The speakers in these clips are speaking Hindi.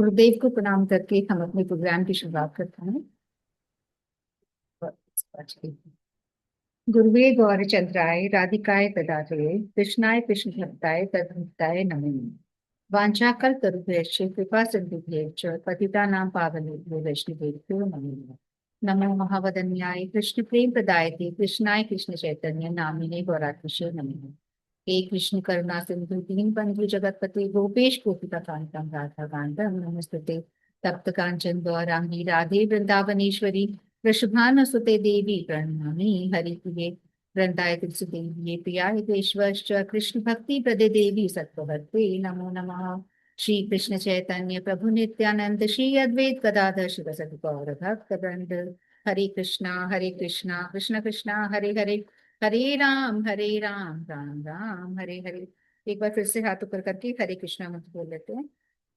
गुरुदेव को प्रणाम करके हम अपने प्रोग्राम की शुरुआत करते हैं। गुरुवे गौरचंद्राय राधिकाय तदालये कृष्णाय कृष्ण भक्ताय तद्भक्ताय नमः। वाञ्छाकल्पतरुभ्यश्च कृपा सिन्धुभ्यश्च पतितानां पावनेभ्यो वैष्णवेभ्यो नमः। नमो महावदन्याय कृष्ण प्रेम प्रदायते कृष्णाय कृष्ण चैतन्य नामिने गौरात्मशे नमः। हे कृष्ण करुणा सिंधु दीन बंधु जगतपते गोपेश गोपिका कांतम राधा कांतम नमस्ते। तप्त कांचन गौरांगी राधे वृंदावनेश्वरी वृषभानुसुते देवी प्रणमामि हरिप्रिये वृंदाय तुलसीदेवी प्रियाय केशवश्च कृष्ण भक्ति प्रदे देवी सत्ववत्ते नमो नमः। श्री कृष्ण चैतन्य प्रभु नित्यानंद श्री अद्वैत गदाधर शिवसति गौर भक्त वृंद। हरे कृष्णा कृष्ण कृष्णा हरे हरे हरे राम राम राम हरे हरे। एक बार फिर से हाथ ऊपर करके हरे कृष्णा मंत्र बोल लेते हैं।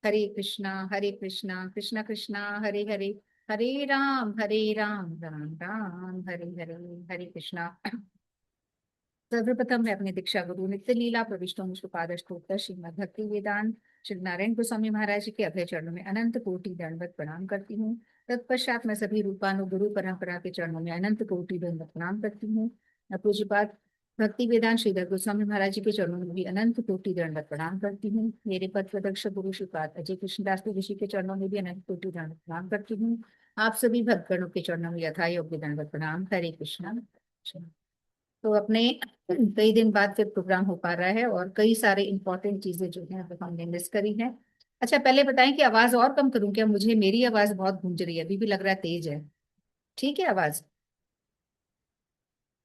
हरे कृष्णा कृष्ण कृष्णा हरे राम राम राम हरे हरे। हरे कृष्णा। सर्वप्रथम मैं अपने दीक्षा गुरु नित्य लीला प्रविष्टों मुझको श्रीमद भक्ति वेदांत श्री नारायण गोस्वामी महाराज जी के अभय चरणों में अनंत कोटि दंडवत प्रणाम करती हूँ। तत्पश्चात मैं सभी रूपानु गुरु परंपरा के चरणों में अनंत कोटि दंडवत प्रणाम करती हूँ। पूज्यपाद भक्ति वेदांत श्रीधर गोस्वामी महाराज जी के चरणों में भी अनंत कोटि दंडवत प्रणाम करती हूँ। मेरे पद प्रदर्शक गुरु श्रीपाद अजय कृष्णदास ऋषि के चरणों में भी अनंत कोटि दंडवत प्रणाम करती हूँ। आप सभी भक्तगणों के चरणों में यथा योग्य दंडवत प्रणाम। हरे कृष्णा। तो अपने कई दिन बाद फिर प्रोग्राम हो पा रहा है और कई सारे इंपॉर्टेंट चीजें जो है वो हमने मिस करी है। अच्छा, पहले बताएं कि आवाज और कम करूं क्या? मुझे मेरी आवाज बहुत गूंज रही है, अभी भी लग रहा है तेज है। ठीक है आवाज?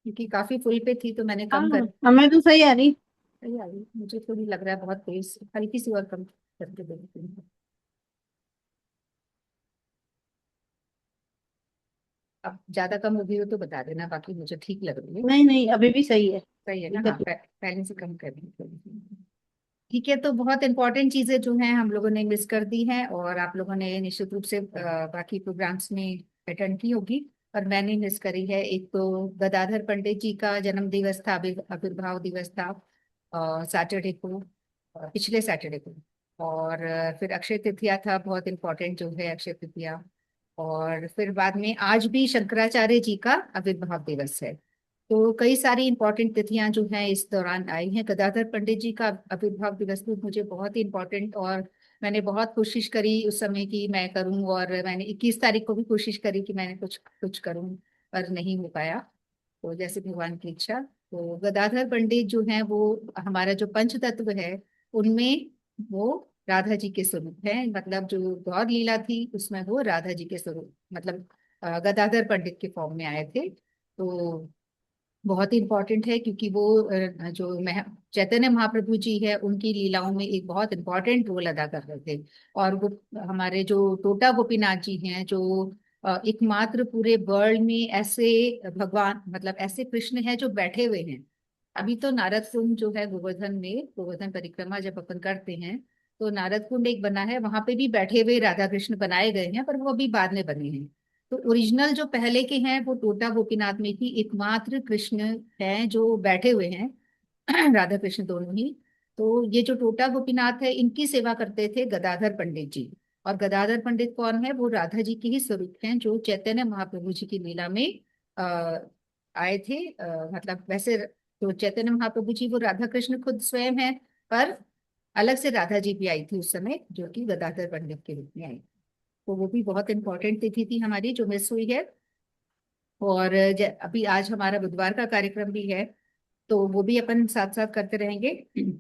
क्योंकि काफी फुल पे थी तो मैंने हाँ कम कर। हमें तो सही आ रही। सही आ रही? मुझे थोड़ी लग रहा है बहुत तेज, हल्की सी और कम करके देखती हूँ। अब ज्यादा कम हो गई हो तो बता देना, बाकी मुझे ठीक लग रही है। नहीं नहीं, अभी भी सही है। सही है ना? हाँ, दिक्कत नहीं। पहले से कम कर दी थोड़ी सी। ठीक है, तो बहुत इंपॉर्टेंट चीजें जो हैं हम लोगों ने मिस कर दी हैं और आप लोगों ने निश्चित रूप से बाकी प्रोग्राम्स में अटेंड की होगी। और मैंने मिस करी है। एक तो गदाधर पंडित जी का जन्म दिवस था, आविर्भाव दिवस था सैटरडे को, पिछले सैटरडे को। और फिर अक्षय तृतीया था, बहुत इंपॉर्टेंट जो है अक्षय तृतीया। और फिर बाद में आज भी शंकराचार्य जी का आविर्भाव दिवस है। तो कई सारी इंपॉर्टेंट तिथियां जो हैं इस दौरान आई हैं। गदाधर पंडित जी का आविर्भाव दिवस भी मुझे बहुत ही इंपॉर्टेंट, और मैंने बहुत कोशिश करी उस समय कि मैं करूं, और मैंने 21 तारीख को भी कोशिश करी कि मैंने कुछ कुछ करूं, पर नहीं हो पाया। तो जैसे भगवान की इच्छा। तो गदाधर पंडित जो है वो हमारा जो पंच तत्व है उनमें वो राधा जी के स्वरूप है। मतलब जो गौर लीला थी उसमें वो राधा जी के स्वरूप, मतलब गदाधर पंडित के फॉर्म में आए थे। तो बहुत ही इंपॉर्टेंट है क्योंकि वो जो चैतन्य महाप्रभु जी है उनकी लीलाओं में एक बहुत इंपॉर्टेंट रोल अदा कर रहे थे। और वो हमारे जो टोटा गोपीनाथ जी हैं, जो एकमात्र पूरे वर्ल्ड में ऐसे भगवान, मतलब ऐसे कृष्ण हैं जो बैठे हुए हैं। अभी तो नारद कुंड जो है गोवर्धन में, गोवर्धन परिक्रमा जब अपन करते हैं तो नारद कुंड एक बना है, वहां पे भी बैठे हुए राधा कृष्ण बनाए गए हैं, पर वो अभी बाद में बने हैं। तो ओरिजिनल जो पहले के हैं वो टोटा गोपीनाथ में ही एकमात्र कृष्ण हैं जो बैठे हुए हैं। राधा कृष्ण दोनों ही। तो ये जो टोटा गोपीनाथ है इनकी सेवा करते थे गदाधर पंडित जी। और गदाधर पंडित कौन है? वो राधा जी के ही स्वरूप हैं जो चैतन्य महाप्रभु जी की लीला में आ, आए थे। मतलब वैसे तो चैतन्य महाप्रभु जी वो राधा कृष्ण खुद स्वयं है, पर अलग से राधा जी भी आई थी उस समय, जो कि गदाधर पंडित के रूप में आई। तो वो भी बहुत इंपॉर्टेंट तिथि थी हमारी जो मिस हुई है। और अभी आज हमारा बुधवार का कार्यक्रम भी है, तो वो भी अपन साथ साथ करते रहेंगे।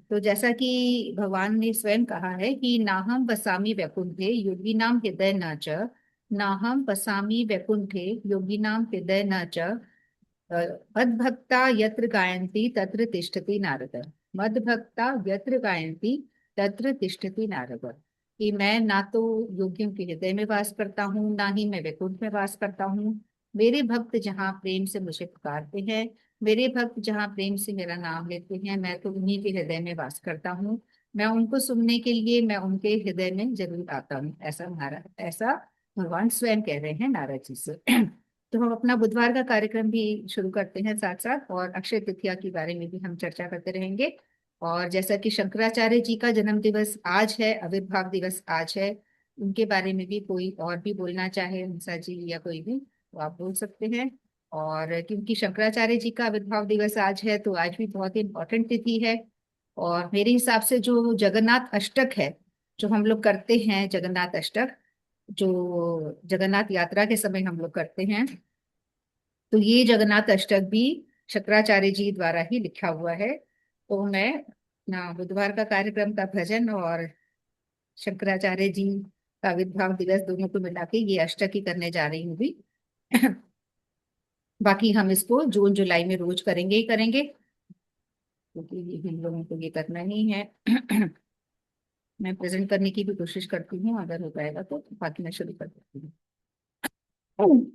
तो जैसा कि भगवान ने स्वयं कहा है कि नाहम बसामी वैकुंठे योगी नाम हृदय न च, नाहम बसामी वैकुंठे योगी नाम हृदय न च, मद्भक्ता यत्र गायन्ति तत्र तिष्ठति नारद। मद्भक्ता यत्र गायन्ति तत्र तिष्ठति नारद। कि मैं ना तो योगियों के हृदय में वास करता हूँ, ना ही मैं वैकुंठ में वास करता हूँ। मेरे भक्त जहाँ प्रेम से मुझे पुकारते हैं, मेरे भक्त जहाँ प्रेम से मेरा नाम लेते हैं, मैं तो उन्हीं के हृदय में वास करता हूँ। मैं उनको सुनने के लिए मैं उनके हृदय में जरूर आता हूँ। ऐसा भगवान स्वयं कह रहे हैं नारद जी से। तो हम अपना बुधवार का कार्यक्रम भी शुरू करते हैं साथ साथ, और अक्षय तृतीया के बारे में भी हम चर्चा करते रहेंगे। और जैसा कि शंकराचार्य जी का जन्म दिवस आज है, आविर्भाव दिवस आज है, उनके बारे में भी कोई और भी बोलना चाहे, हंसा जी या कोई भी, तो आप बोल सकते हैं। और क्योंकि शंकराचार्य जी का आविर्भाव दिवस आज है, तो आज भी बहुत ही इम्पोर्टेंट तिथि है। और मेरे हिसाब से जो जगन्नाथ अष्टक है, जो हम लोग करते हैं, जगन्नाथ अष्टक, जो जगन्नाथ यात्रा के समय हम लोग करते हैं, तो ये जगन्नाथ अष्टक भी शंकराचार्य जी द्वारा ही लिखा हुआ है। तो मैं ना बुधवार का कार्यक्रम का भजन और शंकराचार्य जी का आविर्भाव दिवस दोनों को मिला के ये अष्टक ही करने जा रही हूँ भी। बाकी हम इसको जून जुलाई में रोज करेंगे ही करेंगे, क्योंकि ये हम लोगों को ये करना ही है। मैं प्रेजेंट करने की भी कोशिश करती हूँ, अगर हो पाएगा तो बाकी मैं शुरू कर देती हूँ।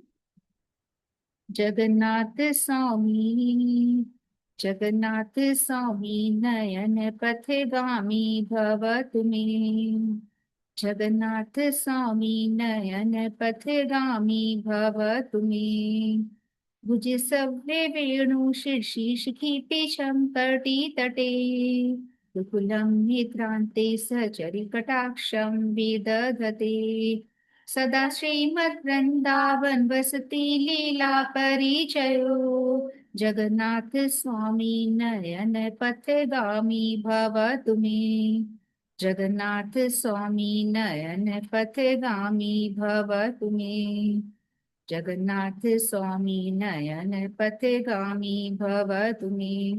जगन्नाथ स्वामी, जगन्नाथ स्वामी नयन पथगामी भव तुमे, जगन्नाथ स्वामी नयन पथगामी भव तुमे, भुज सव्ये वेणु शीर्षीष पीछम तटी तटे, दुकुलम निद्रान्ते सचरि कटाक्षं विदधते, सदा श्रीमद्वृंदावन वसति लीला परिचयो, जगन्नाथ स्वामी नयन पथगामी भव तुमे, जगन्नाथ स्वामी नयन पथगामी भव तुमे, जगन्नाथ स्वामी नयन पथगामी भव तुमे,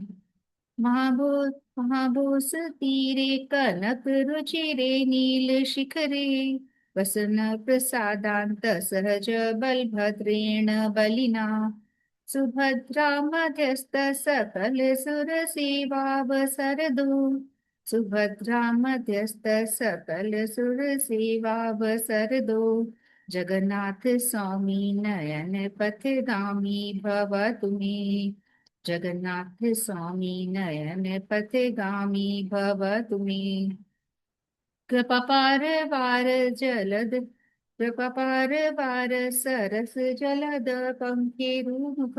महाभूत महाभूस तीरे कनक रुचिरे नील शिखरे, वसन प्रसादांत सहज बलभद्रेण बलिना, सुभद्रा मध्यस्थ सकल सुर सेवावसरदो, सुभद्रा मध्यस्थ सकल सुर सेवावसरदो, जगन्नाथ स्वामी नयन पथगामी भव तुमे, जगन्नाथ स्वामी नयन पथगामी भव तुमे, कृपा पार वार जलद, कृपा पार वार सरस जलद पंखेरुमुख,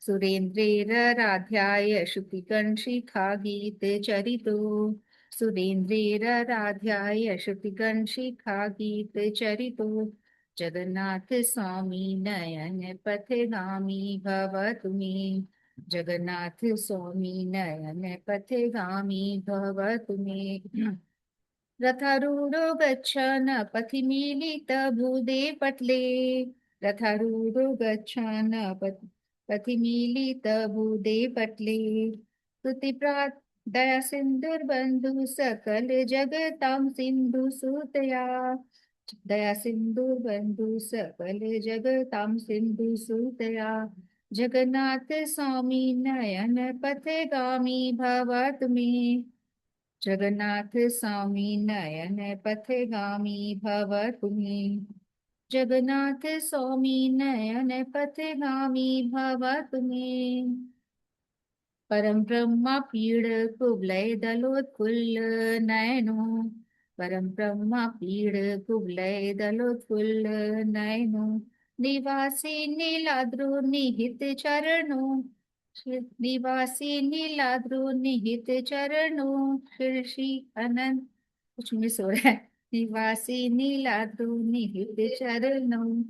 सुरेन्द्रेराध्याय श्रुतिकण्ठिका गीत चरितो, सुरेन्द्रेराध्याय श्रुतिकण्ठिका गीत चरितो, जगन्नाथ स्वामी नयन पथगामी भव तुमे, जगन्नाथ स्वामी नयन पथगामी भव तुमे, रथारूढ़ो गच्छन् पथिमीलित भूदे पटले, रथारूढ़ो गच्छन् पथिमीलित भूदे पटले, स्तुतिप्रात दया सिंधुर्बंधु सकल जगतां सिंधु सुतया, दया सिंधुर्बंधु सकल जगतां सिंधु सुतया, जगन्नाथ स्वामी नयन पथगामी भव तुमे, जगन्नाथ स्वामी नयन पथगामी भव तुमे, जगन्नाथ स्वामी नयन पथगामी भव तुमे, परम ब्रह्मा पीड़ कुवलय दलोत्फुल्ल नयनो, परम ब्रह्मा पीड़ कुवलय दलोत्फुल्ल नयनो, निवासी नीलाद्रु निहित चरणो, निवासी नीलाद्रु निहित चरणो, शीर्षि अनंत, कुछ मिस हो रहा है, निवासी नीलाद्रु निहित चरणो,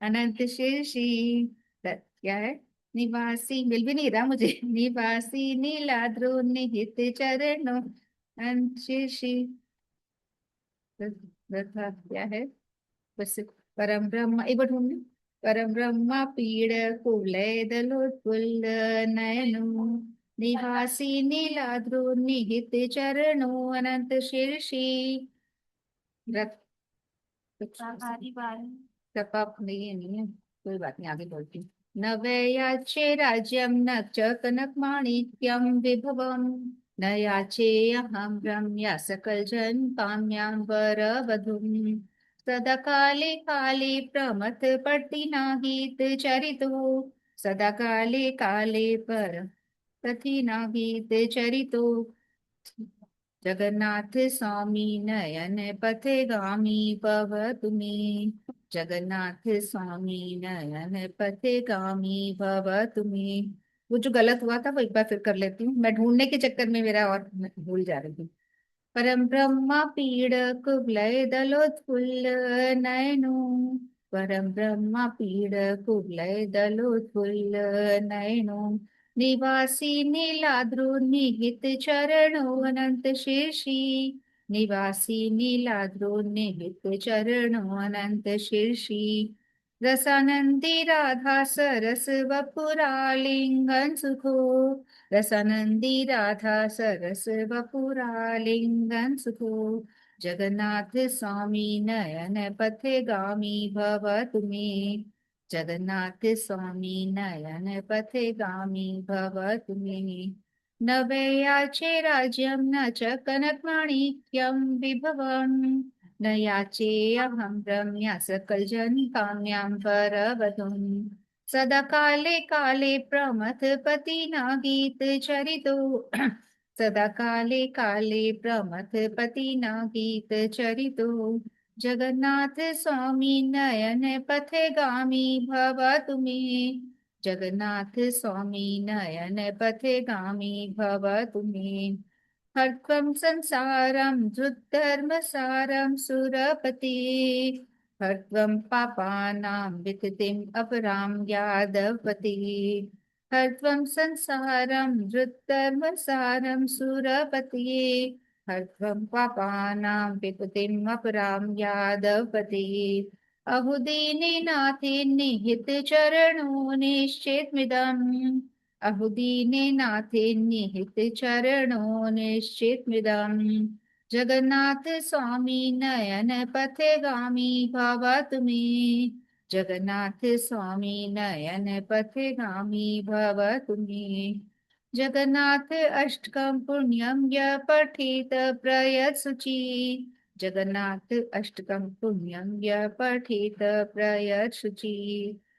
अनंत शीर्षि, क्या है, निवासी मिल भी नहीं रहा मुझे, निवासी नीलाद्रु निहित चरणो, अनंत शीर्षि, तथा क्या है, बस, परम ब्रह्म एक बार ढूंढ ली। परम ब्रह्म पीड़ कुवलय दलोत्फुल्ल नयनो, निवासी नीलाद्रु निहित चरणो, अनंत शीर्षि, रथ, कृपा नहीं है, नहीं है, कोई बात नहीं, आगे बोलती हूँ। न वै याचे राज्यम न च कनक माणिक्यम विभवम, न याचेऽहं रम्या सकल जन काम्यां वर वधुम, सदा काले काले प्रमथ पट्टिनागीत चरितो, सदा काले काले पर पथिनागीत चरितो, जगन्नाथ स्वामी नयन पथगामी भव तुमे, जगन्नाथ स्वामी नयन पथगामी भव तुमे। वो जो गलत हुआ था वो एक बार फिर कर लेती हूँ, मैं ढूंढने के चक्कर में मेरा और मैं भूल जा रही हूँ। परम ब्रह्म पीड कुवलय दलोत्फुल्ल नयनो। परम ब्रह्म पीड कुवलय दलोत्फुल्ल नयनो। निवासी नीलाद्रु निहित चरणो अनंत शीर्षि। निवासी नीलाद्रु निहित चरणो अनंत शीर्षि। रसानंदी राधा सरस वपुरालिंगन सुखो। रसानंदी राधा सरस वपुरालिंगन सुखो। जगन्नाथ स्वामी नयन पथगामी भव तुमे। जगन्नाथ स्वामी नयन पथगामी भव तुमे। न वैयाचे राज्यं न च कनकमाणिक्यं विभवम्। न याचेऽहं रम्या सकलजनकाम्यां परवधूम्। सदा काले काले प्रमथपतिना गीत चरितो। सदा काले काले प्रमथपतिना गीत चरितो। जगन्नाथ स्वामी नयन पथगामी भव तुमे। जगन्नाथ स्वामी नयन पथगामी भव तुमे। हर्त्वं संसारं धृद्धर्मसारं सुरपति। हर्त्वं पापानां विततिम् अपरां यादवपति। हर्त्वं संसारं धृद्धर्मसारं सुरपति। हर्त्वं पापानां विपतिम् अपरां यादवपति। अहुदीने नाथे निहित चरणो निश्चेत्मिदम्। अहुदीने नाथे निहित चरणो निश्चितमिदम्। जगन्नाथ स्वामी नयन पथगामी भव तुमे। जगन्नाथ स्वामी नयन पथगामी भव तुमे। जगन्नाथ अष्टकं पुण्यं य पठेत प्रयत शुचि। जगन्नाथ अष्टकं पुण्यं य पठेत प्रयत शुचि।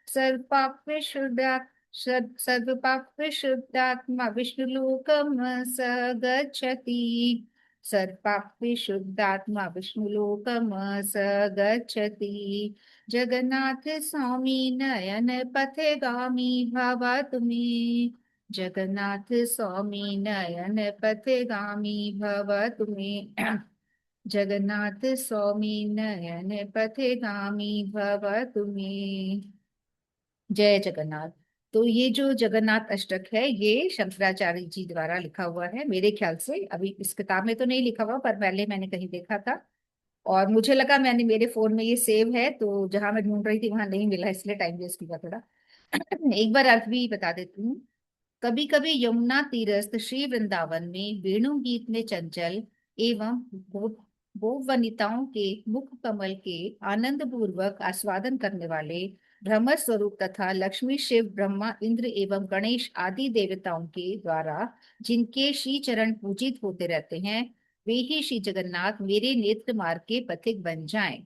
सर्वपाप विशुद्धा सर्वपाप विशुद्धात्मा विष्णुलोकम स गच्छति। सर्वपाप विशुद्धात्मा विष्णुलोकम स गच्छति। जगन्नाथ स्वामी नयन पथगामी भव तुमे। जगन्नाथ स्वामी नयन पथगामी भव तुमे। जगन्नाथ स्वामी नयन पथगामी भव तुमे। जय जगन्नाथ। तो ये जो जगन्नाथ अष्टक है ये शंकराचार्य जी द्वारा लिखा हुआ है मेरे ख्याल से। अभी इस किताब में तो नहीं लिखा हुआ पर पहले मैंने कहीं देखा था और मुझे लगा मैंने मेरे फोन में ये सेव है तो जहां मैं ढूंढ रही थी वहां नहीं मिला इसलिए टाइम वेस्ट किया थोड़ा। एक बार अर्थ भी बता देती हूँ। कभी कभी यमुना तीरस्थ श्री वृंदावन में वेणु गीत में चंचल एवं गोप वनिताओं के मुख कमल के आनंद पूर्वक आस्वादन करने वाले ब्रह्म स्वरूप तथा लक्ष्मी शिव ब्रह्मा इंद्र एवं गणेश आदि देवताओं के द्वारा जिनके श्री चरण पूजित होते रहते हैं वे ही श्री जगन्नाथ मेरे नेत्र मार्ग के पथिक बन जाएं।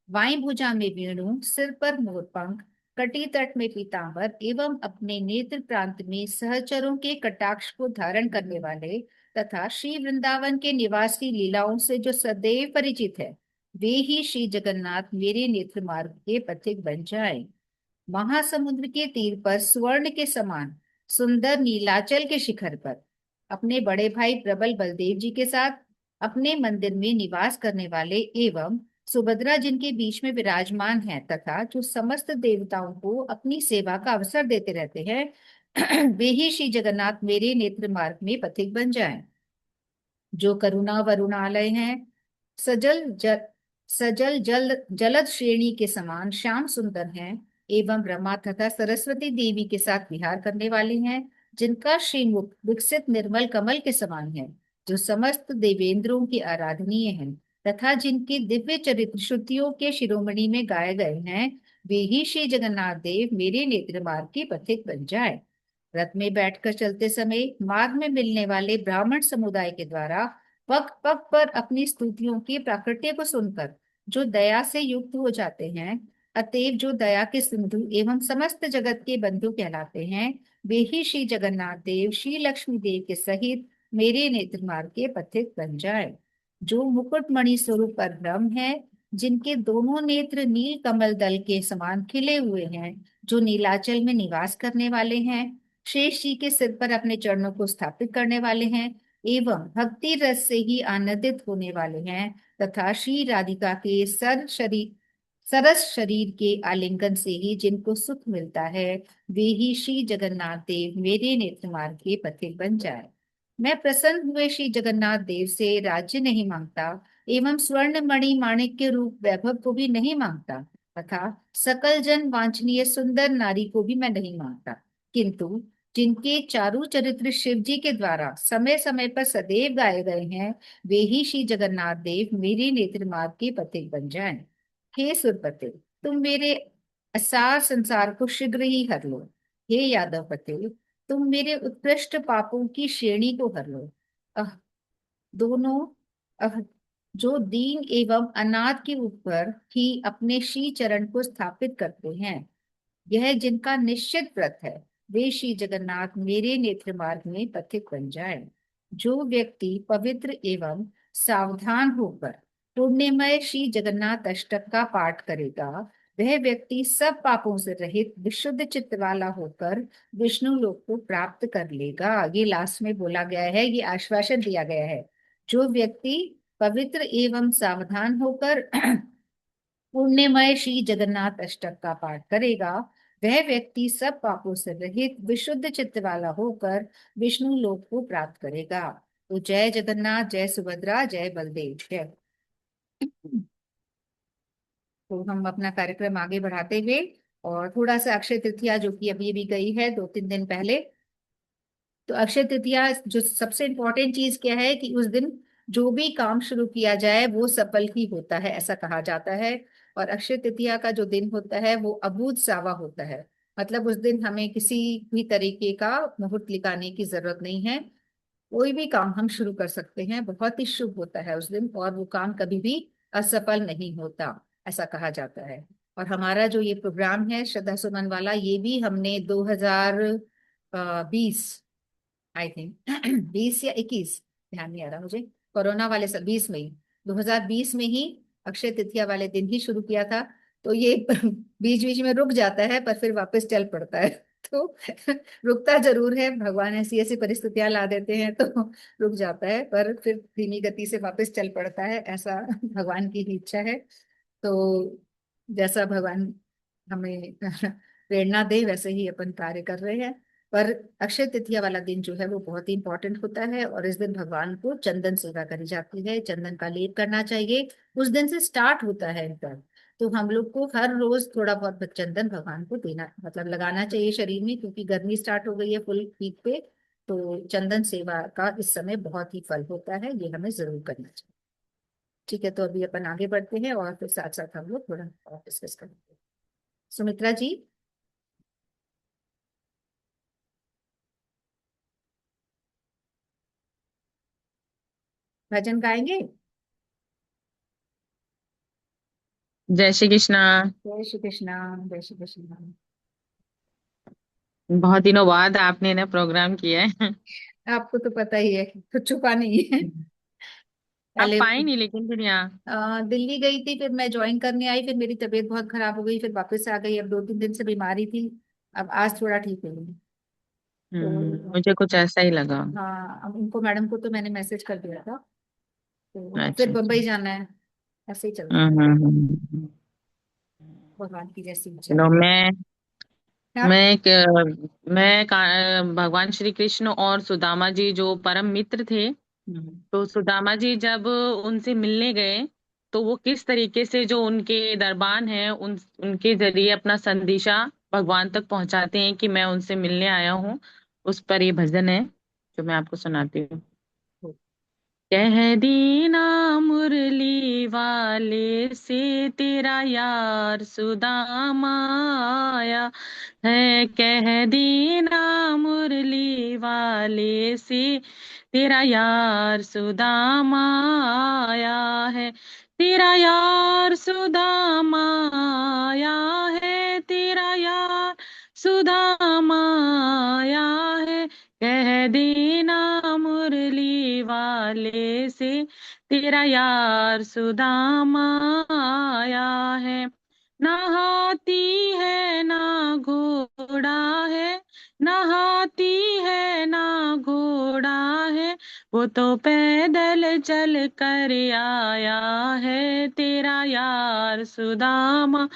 बाईं भुजा में वेणु, सिर पर मोरपंख, कटी तट में पीतांबर एवं अपने नेत्र प्रांत में सहचरों के कटाक्ष को धारण करने वाले तथा श्री वृंदावन के निवासी लीलाओं से जो सदैव परिचित है वे ही श्री जगन्नाथ मेरे नेत्र मार्ग के पथिक बन जाएं। महासमुद्र के तीर पर स्वर्ण के समान सुंदर नीलाचल के शिखर पर अपने बड़े भाई प्रबल बलदेव जी के साथ अपने मंदिर में निवास करने वाले एवं सुभद्रा जिनके बीच में विराजमान है तथा जो समस्त देवताओं को अपनी सेवा का अवसर देते रहते हैं वे ही श्री जगन्नाथ मेरे नेत्र मार्ग में पथिक बन जाएं। जो करुणा वरुणालय हैं, सजल जल सजल जल जलद श्रेणी के समान श्याम सुंदर हैं एवं ब्रह्मा तथा सरस्वती देवी के साथ विहार करने वाले हैं जिनका श्रीमुख विकसित निर्मल कमल के समान है जो समस्त देवेंद्रों की आराधनीय है तथा जिनके दिव्य चरित्र श्रुतियों के शिरोमणि में गाए गए हैं वे ही श्री जगन्नाथ देव मेरे नेत्र मार्ग के पथिक बन जाए। रथ में बैठकर चलते समय मार्ग में मिलने वाले ब्राह्मण समुदाय के द्वारा पग पग पर अपनी स्तुतियों की प्राकट्य को सुनकर जो दया से युक्त हो जाते हैं अतएव जो दया के सिंधु एवं समस्त जगत के बंधु कहलाते हैं वे ही श्री जगन्नाथ देव श्री लक्ष्मी देव के सहित मेरे नेत्र मार्ग के पथिक बन जाए। जो मुकुटमणि स्वरूप पर ब्रह्म है जिनके दोनों नेत्र नील कमल दल के समान खिले हुए हैं जो नीलाचल में निवास करने वाले हैं शेष जी के सिर पर अपने चरणों को स्थापित करने वाले हैं एवं भक्ति रस से ही आनंदित होने वाले हैं, तथा श्री राधिका के सरस शरीर के आलिंगन से ही जिनको सुख मिलता है, वे ही श्री जगन्नाथ देव मेरे नेत्र मार्ग के पथिक बन जाए। मैं प्रसन्न हुए श्री जगन्नाथ देव से राज्य नहीं मांगता, एवं स्वर्ण मणि माणिक्य रूप वैभव को भी नहीं मांगता, तथा सकल जन वांछनीय सुंदर नारी को भी मैं नहीं मांगता, किंतु जिनके चारु चरित्र शिव जी के द्वारा समय समय पर सदैव गाए गए हैं, वे ही श्री जगन्नाथ देव मेरे नेत्र मार्ग के पथिक बन जाएं। हे सुरपते, तुम मेरे असार संसार को शीघ्र ही हर लो। हे यादव पते, तुम मेरे उत्कृष्ट पापों की श्रेणी को हर लो। अह दोनों अह जो दीन एवं अनाथ के ऊपर ही अपने श्री चरण को स्थापित करते हैं, यह जिनका निश्चित व्रत है, वे श्री जगन्नाथ मेरे नेत्र मार्ग में पथिक बन जाए। जो व्यक्ति पवित्र एवं सावधान होकर पुण्यमय श्री जगन्नाथ अष्टक का पाठ करेगा, वह व्यक्ति सब पापों से रहित विशुद्ध चित्त वाला होकर विष्णु लोक को प्राप्त कर लेगा। ये लास्ट में बोला गया है, ये आश्वासन दिया गया है। जो व्यक्ति पवित्र एवं सावधान होकर पुण्यमय श्री जगन्नाथ अष्टक का पाठ करेगा, वह व्यक्ति सब पापों से रहित विशुद्ध चित्त वाला होकर विष्णु लोक को प्राप्त करेगा। तो जय जगन्नाथ, जय सुभद्रा, जय बलदेव, जय। तो हम अपना कार्यक्रम आगे बढ़ाते हुए, और थोड़ा सा अक्षय तृतीया जो कि अभी अभी गई है 2-3 दिन पहले, तो अक्षय तृतीया जो सबसे इम्पोर्टेंट चीज क्या है कि उस दिन जो भी काम शुरू किया जाए वो सफल ही होता है, ऐसा कहा जाता है। और अक्षय तृतीया का जो दिन होता है वो अबूझ सावा होता है, मतलब उस दिन हमें किसी भी तरीके का मुहूर्त निकालने की जरूरत नहीं है। कोई भी काम हम शुरू कर सकते हैं, बहुत ही शुभ होता है उस दिन, और वो काम कभी भी असफल नहीं होता, ऐसा कहा जाता है। और हमारा जो ये प्रोग्राम है श्रद्धा सुमन वाला, ये भी हमने 2020, आई थिंक 20 या 21, ध्यान नहीं आ रहा मुझे, कोरोना वाले साल 20 में ही, 2020 में ही अक्षय तृतीया वाले दिन ही शुरू किया था। तो ये बीच बीच में रुक जाता है पर फिर वापस चल पड़ता है। तो रुकता जरूर है, भगवान ऐसी ऐसी परिस्थितियां ला देते हैं तो रुक जाता है, पर फिर धीमी गति से वापस चल पड़ता है, ऐसा भगवान की ही इच्छा है। तो जैसा भगवान हमें प्रेरणा दे वैसे ही अपन कार्य कर रहे हैं। पर अक्षय तृतीया वाला दिन जो है वो बहुत ही इंपॉर्टेंट होता है, और इस दिन भगवान को चंदन सेवा करी जाती है, चंदन का लेप करना चाहिए, उस दिन से स्टार्ट होता है इनका। तो हम लोग को हर रोज थोड़ा बहुत चंदन भगवान को देना, मतलब लगाना चाहिए शरीर में, क्योंकि गर्मी स्टार्ट हो गई है फुल पीक पे। तो चंदन सेवा का इस समय बहुत ही फल होता है, ये हमें जरूर करना चाहिए। ठीक है, तो अभी अपन आगे बढ़ते हैं और फिर साथ साथ हम लोग थोड़ा और डिस्कस करेंगे। सुमित्रा जी, भजन गाएंगे? जय श्री कृष्णा। जय श्री कृष्णा, जय श्री कृष्णा। बहुत दिनों बाद आपने ना प्रोग्राम किया है। आपको तो पता ही है, कुछ छुपा नहीं है। आप पहले पाए नहीं लेकिन फिर यहाँ। दिल्ली गई थी, फिर मैं ज्वाइन करने आई, फिर मेरी तबीयत बहुत खराब हो गई, फिर वापस आ गई। अब 2-3 दिन से बीमारी थी, अब आज थोड़ा ठीक हो गई। तो मुझे कुछ ऐसा ही लगा। हाँ, अब उनको मैडम को तो मैंने मैसेज कर दिया था, तो अब फिर अच्छा अच्छा। बम्बई जाना है, ऐसे ही चलता है, हम्म। भगवान की जैसी इच्छा। चलो मैं आप? मैं एक भगवान श्री कृष्ण और सुदामा जी जो परम मित्र थे, हम्म। तो सुदामा जी जब उनसे मिलने गए, तो वो किस तरीके से जो उनके दरबान हैं उनके जरिए अपना संदेशा भगवान तक पहुंचाते हैं कि मैं उनसे मिलने आया हूँ, उस पर ये भजन है जो मैं आपको सुनाती हूँ। कह दीना मुरली वाले से तेरा यार सुदामा आया है, कह दीना मुरली वाले से तेरा यार सुदामा आया है, तेरा यार सुदामा आया है, तेरा यार सुदामा आया है, कह देना मुरली वाले से तेरा यार सुदामा आया है। ना हाथी है ना घोड़ा है, ना हाथी है ना घोड़ा है, वो तो पैदल चल कर आया है तेरा यार सुदामा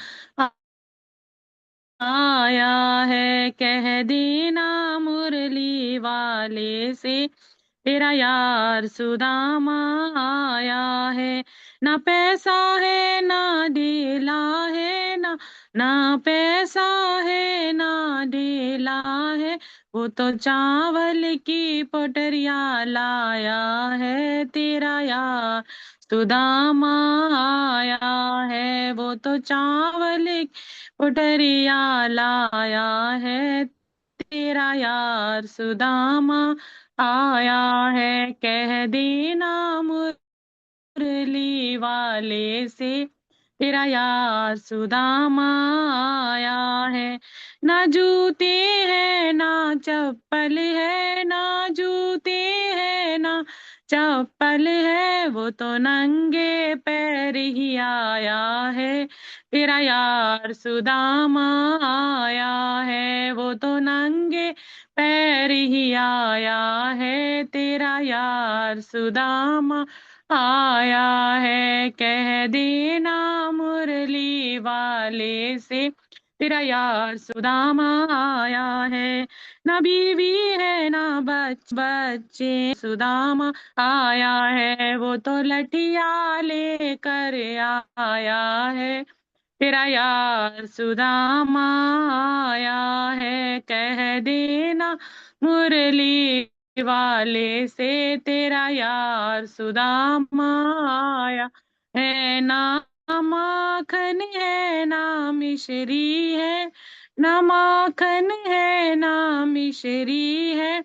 आया है। कह देना मुरली वाले से तेरा यार सुदामा आया है। ना पैसा है ना ढेला है ना पैसा है ना ढेला है। वो तो चावल की पोटरिया लाया है तेरा यार सुदामा आया है। वो तो चावल पोटरिया लाया है तेरा यार सुदामा आया है। कह देना मुरली वाले से तेरा यार सुदामा आया है। ना जूते हैं ना चप्पल है ना जूते हैं ना चप्पल है। वो तो नंगे पैर ही आया है तेरा यार सुदामा आया है। वो तो नंगे पैर ही आया है तेरा यार सुदामा आया है। कह देना मुरली वाले से तेरा यार सुदामा आया है। ना बीवी है ना बच्चे सुदामा आया है। वो तो लठिया लेकर आया है तेरा यार सुदामा आया है। कह देना मुरली वाले से तेरा यार सुदामा आया है। ना माखन है ना मिश्री है ना माखन है ना मिश्री है।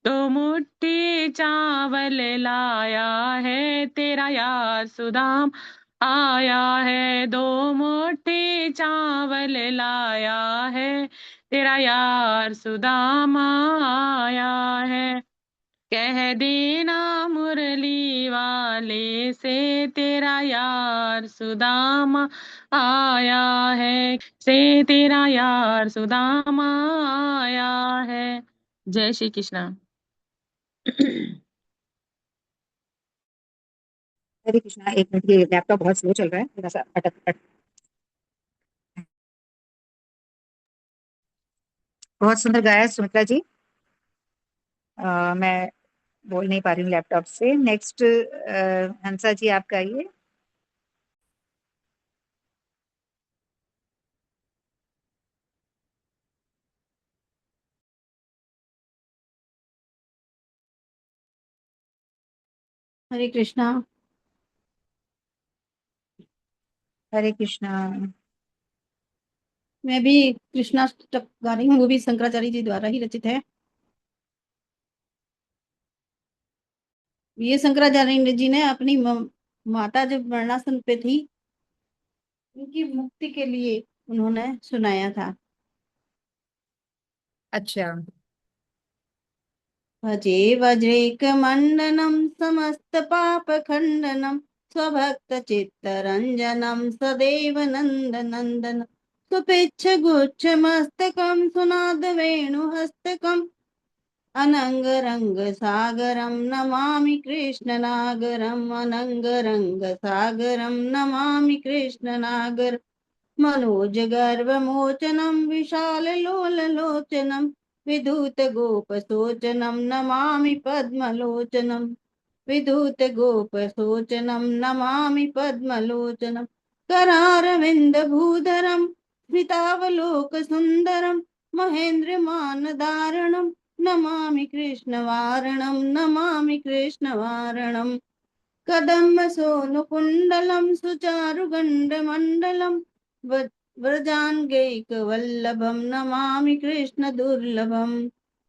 तो मुट्ठी चावल लाया है तेरा यार सुदाम आया है। दो मुट्ठी चावल लाया है तेरा यार सुदाम आया है। कह देना मुरली वाले से तेरा यार सुदामा आया है से तेरा यार सुदामा आया है। जय श्री कृष्णा। हरे कृष्णा। एक मिनट, ये लैपटॉप बहुत स्लो चल रहा है, थोड़ा सा अटक। बहुत सुंदर गाया है सुमित्रा जी। मैं बोल नहीं पा रही हूँ लैपटॉप से। नेक्स्ट हंसा जी, आप गाइए। हरे कृष्णा। हरे कृष्णा। मैं भी कृष्णा स्टप गा रही हूँ, वो भी शंकराचार्य जी द्वारा ही रचित है। ये शंकराचार्य जी ने अपनी माता जब मरणासन पे थी, उनकी मुक्ति के लिए उन्होंने सुनाया था। अच्छा। भजे वज्रेक मंडनम समस्त पाप खंडनम स्वभक्त चित्तरंजनम सदैव नंद नंदन सुपेच्छ गुच्छ मस्तकम सुनाद वेणु हस्तकम अनंग रंग सागरम नमामि कृष्ण नागरम अनंग रंग सागरम नमामि कृष्ण नागर मनोज गर्भमोचनम विशाल लोल लोचनम विधूत गोप सोचनम नमामि पद्मलोचनम विधूत गोप सोचनम नमामि पद्मलोचनम करारविंद भूधरम स्मितावलोक सुंदरम महेंद्र मान धारणम नमामि कृष्ण वारणम नमामि कृष्ण वारणम कदम्ब सोनु कुंडलम सुचारु गंड मंडलम व्रजांगैक वल्लभम नमामि कृष्ण दुर्लभम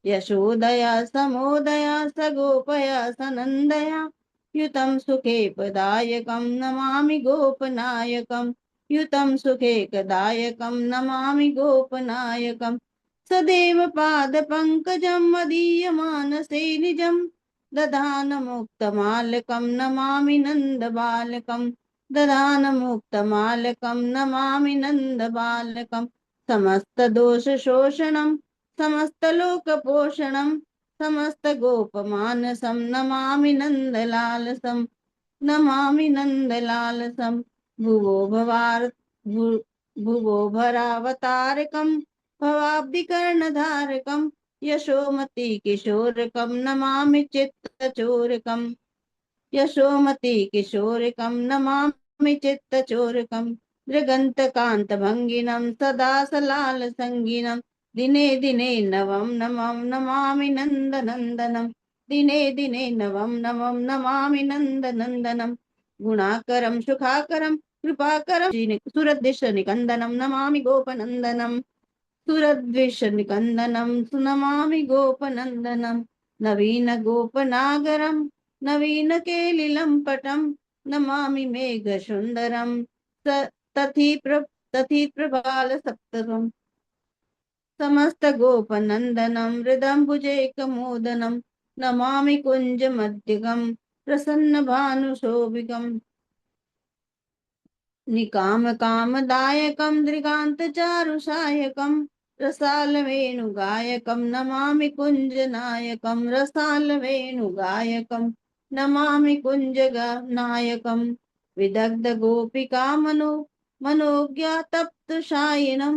यशोदया समोदया सगोपया सनंदया युतं सुखे पदायकं नमामि गोपनायकं युतं सुखे कदायकं नमामि गोपनायकं सदैव पाद पंकजं मदीयमानसे निजम् दधानमुक्तमालकं नमामि नन्दबालकं दधानमुक्तमालकं नमामि नन्दबालकं समस्तदोषशोषणं समस्तलोकपोषणं समस्त गोपमानसं नमामि नन्दलालसं नमामि नन्दलालसं भुवो भवार भु- भुवो भरावतारकं भवाब्धिकर्णधारकं यशोमति किशोरकं नमामि चित्तचोरकं यशोमति किशोरकं नमामि चित्तचोरकं दृगन्तकान्तभङ्गिनं सदा सलालसङ्गिनं दिने दिने नवं नमं नमामि नन्दनन्दनं दिने दिने नवं नमं नमामि नन्दनन्दनं गुणाकरं सुखाकरं कृपाकरं सुरद्विषनिकन्दनं नमामि गोपनन्दनं सुरद्विषनिकन्दनं सुनमामि गोपनन्दनं नवीन गोपनागरं नवीन केलिलम्पटं नमामि मेघसुन्दरं तथि प्रबालसप्तकम् समस्त गोपनन्दनं हृदम्बुजैकमोदनं नमामि कुञ्जमध्यगं प्रसन्नभानुशोभिकम् निकामकामदायकं दृगान्तचारुसायकं रसालवेणुगायकं नमामि कुञ्जनायकं रसालवेणुगायकं नमामि कुञ्जनायकं विदग्धगोपिकामनो मनोज्ञातप्तशायिनं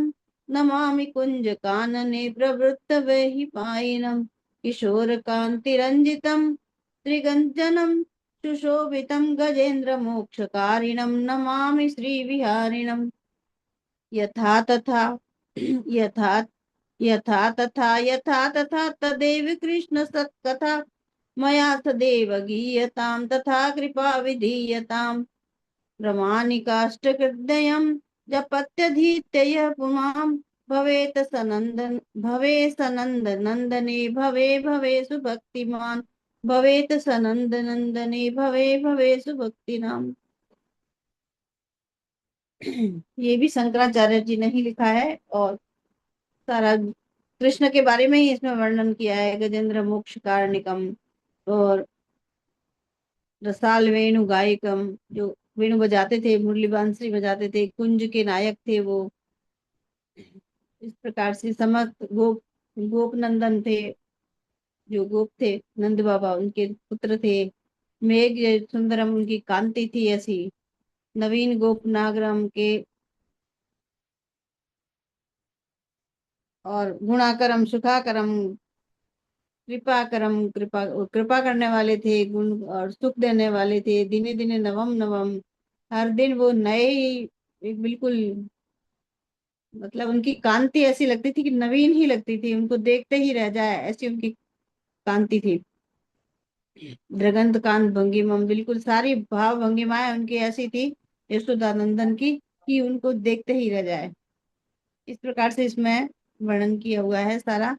नमामि कुञ्जकानने प्रवृत्तवेहिपायिनं किशोरकान्तिरञ्जितं त्रिगञ्जनं सुशोभितं गजेन्द्रमोक्षकारिणं नमामि श्रीविहारिणं यथा तथा यथा यथा तथा तदेव कृष्ण सत्कथा मया सदैव गीयतां तथा कृपा विधीयताम् प्रमाणिकाष्टहृदयं जपत्यधीत्य यः पुमां भवे सनन्द नन्दने भवे सुभक्तिमान् भवेत सनंद नंदने भवे सुभक्तिनाम। ये भी शंकराचार्य जी ने ही लिखा है और सारा कृष्ण के बारे में ही इसमें वर्णन किया है। गजेंद्र मोक्ष कारणिकम और रसाल वेणु गायकम, जो वेणु बजाते थे, मुरली बांसुरी बजाते थे, कुंज के नायक थे वो। इस प्रकार से समस्त गोप नंदन थे, जो गोप थे नंद बाबा उनके पुत्र थे। मेघ सुंदरम उनकी कांति थी ऐसी। नवीन गोप नागरम के और गुणाकरम सुखाकरम कृपाकरम, कृपा करने वाले थे, गुण और सुख देने वाले थे। दिने दिने नवम नवम, हर दिन वो नए ही, एक बिल्कुल मतलब उनकी कांति ऐसी लगती थी कि नवीन ही लगती थी, उनको देखते ही रह जाए ऐसी उनकी कांति थी। दृगंत कांत भंगिमम, बिल्कुल सारी भाव भंगिमाएं उनकी ऐसी थी यशोदानंदन की कि उनको देखते ही रह जाए। इस प्रकार से इसमें वर्णन किया हुआ है सारा।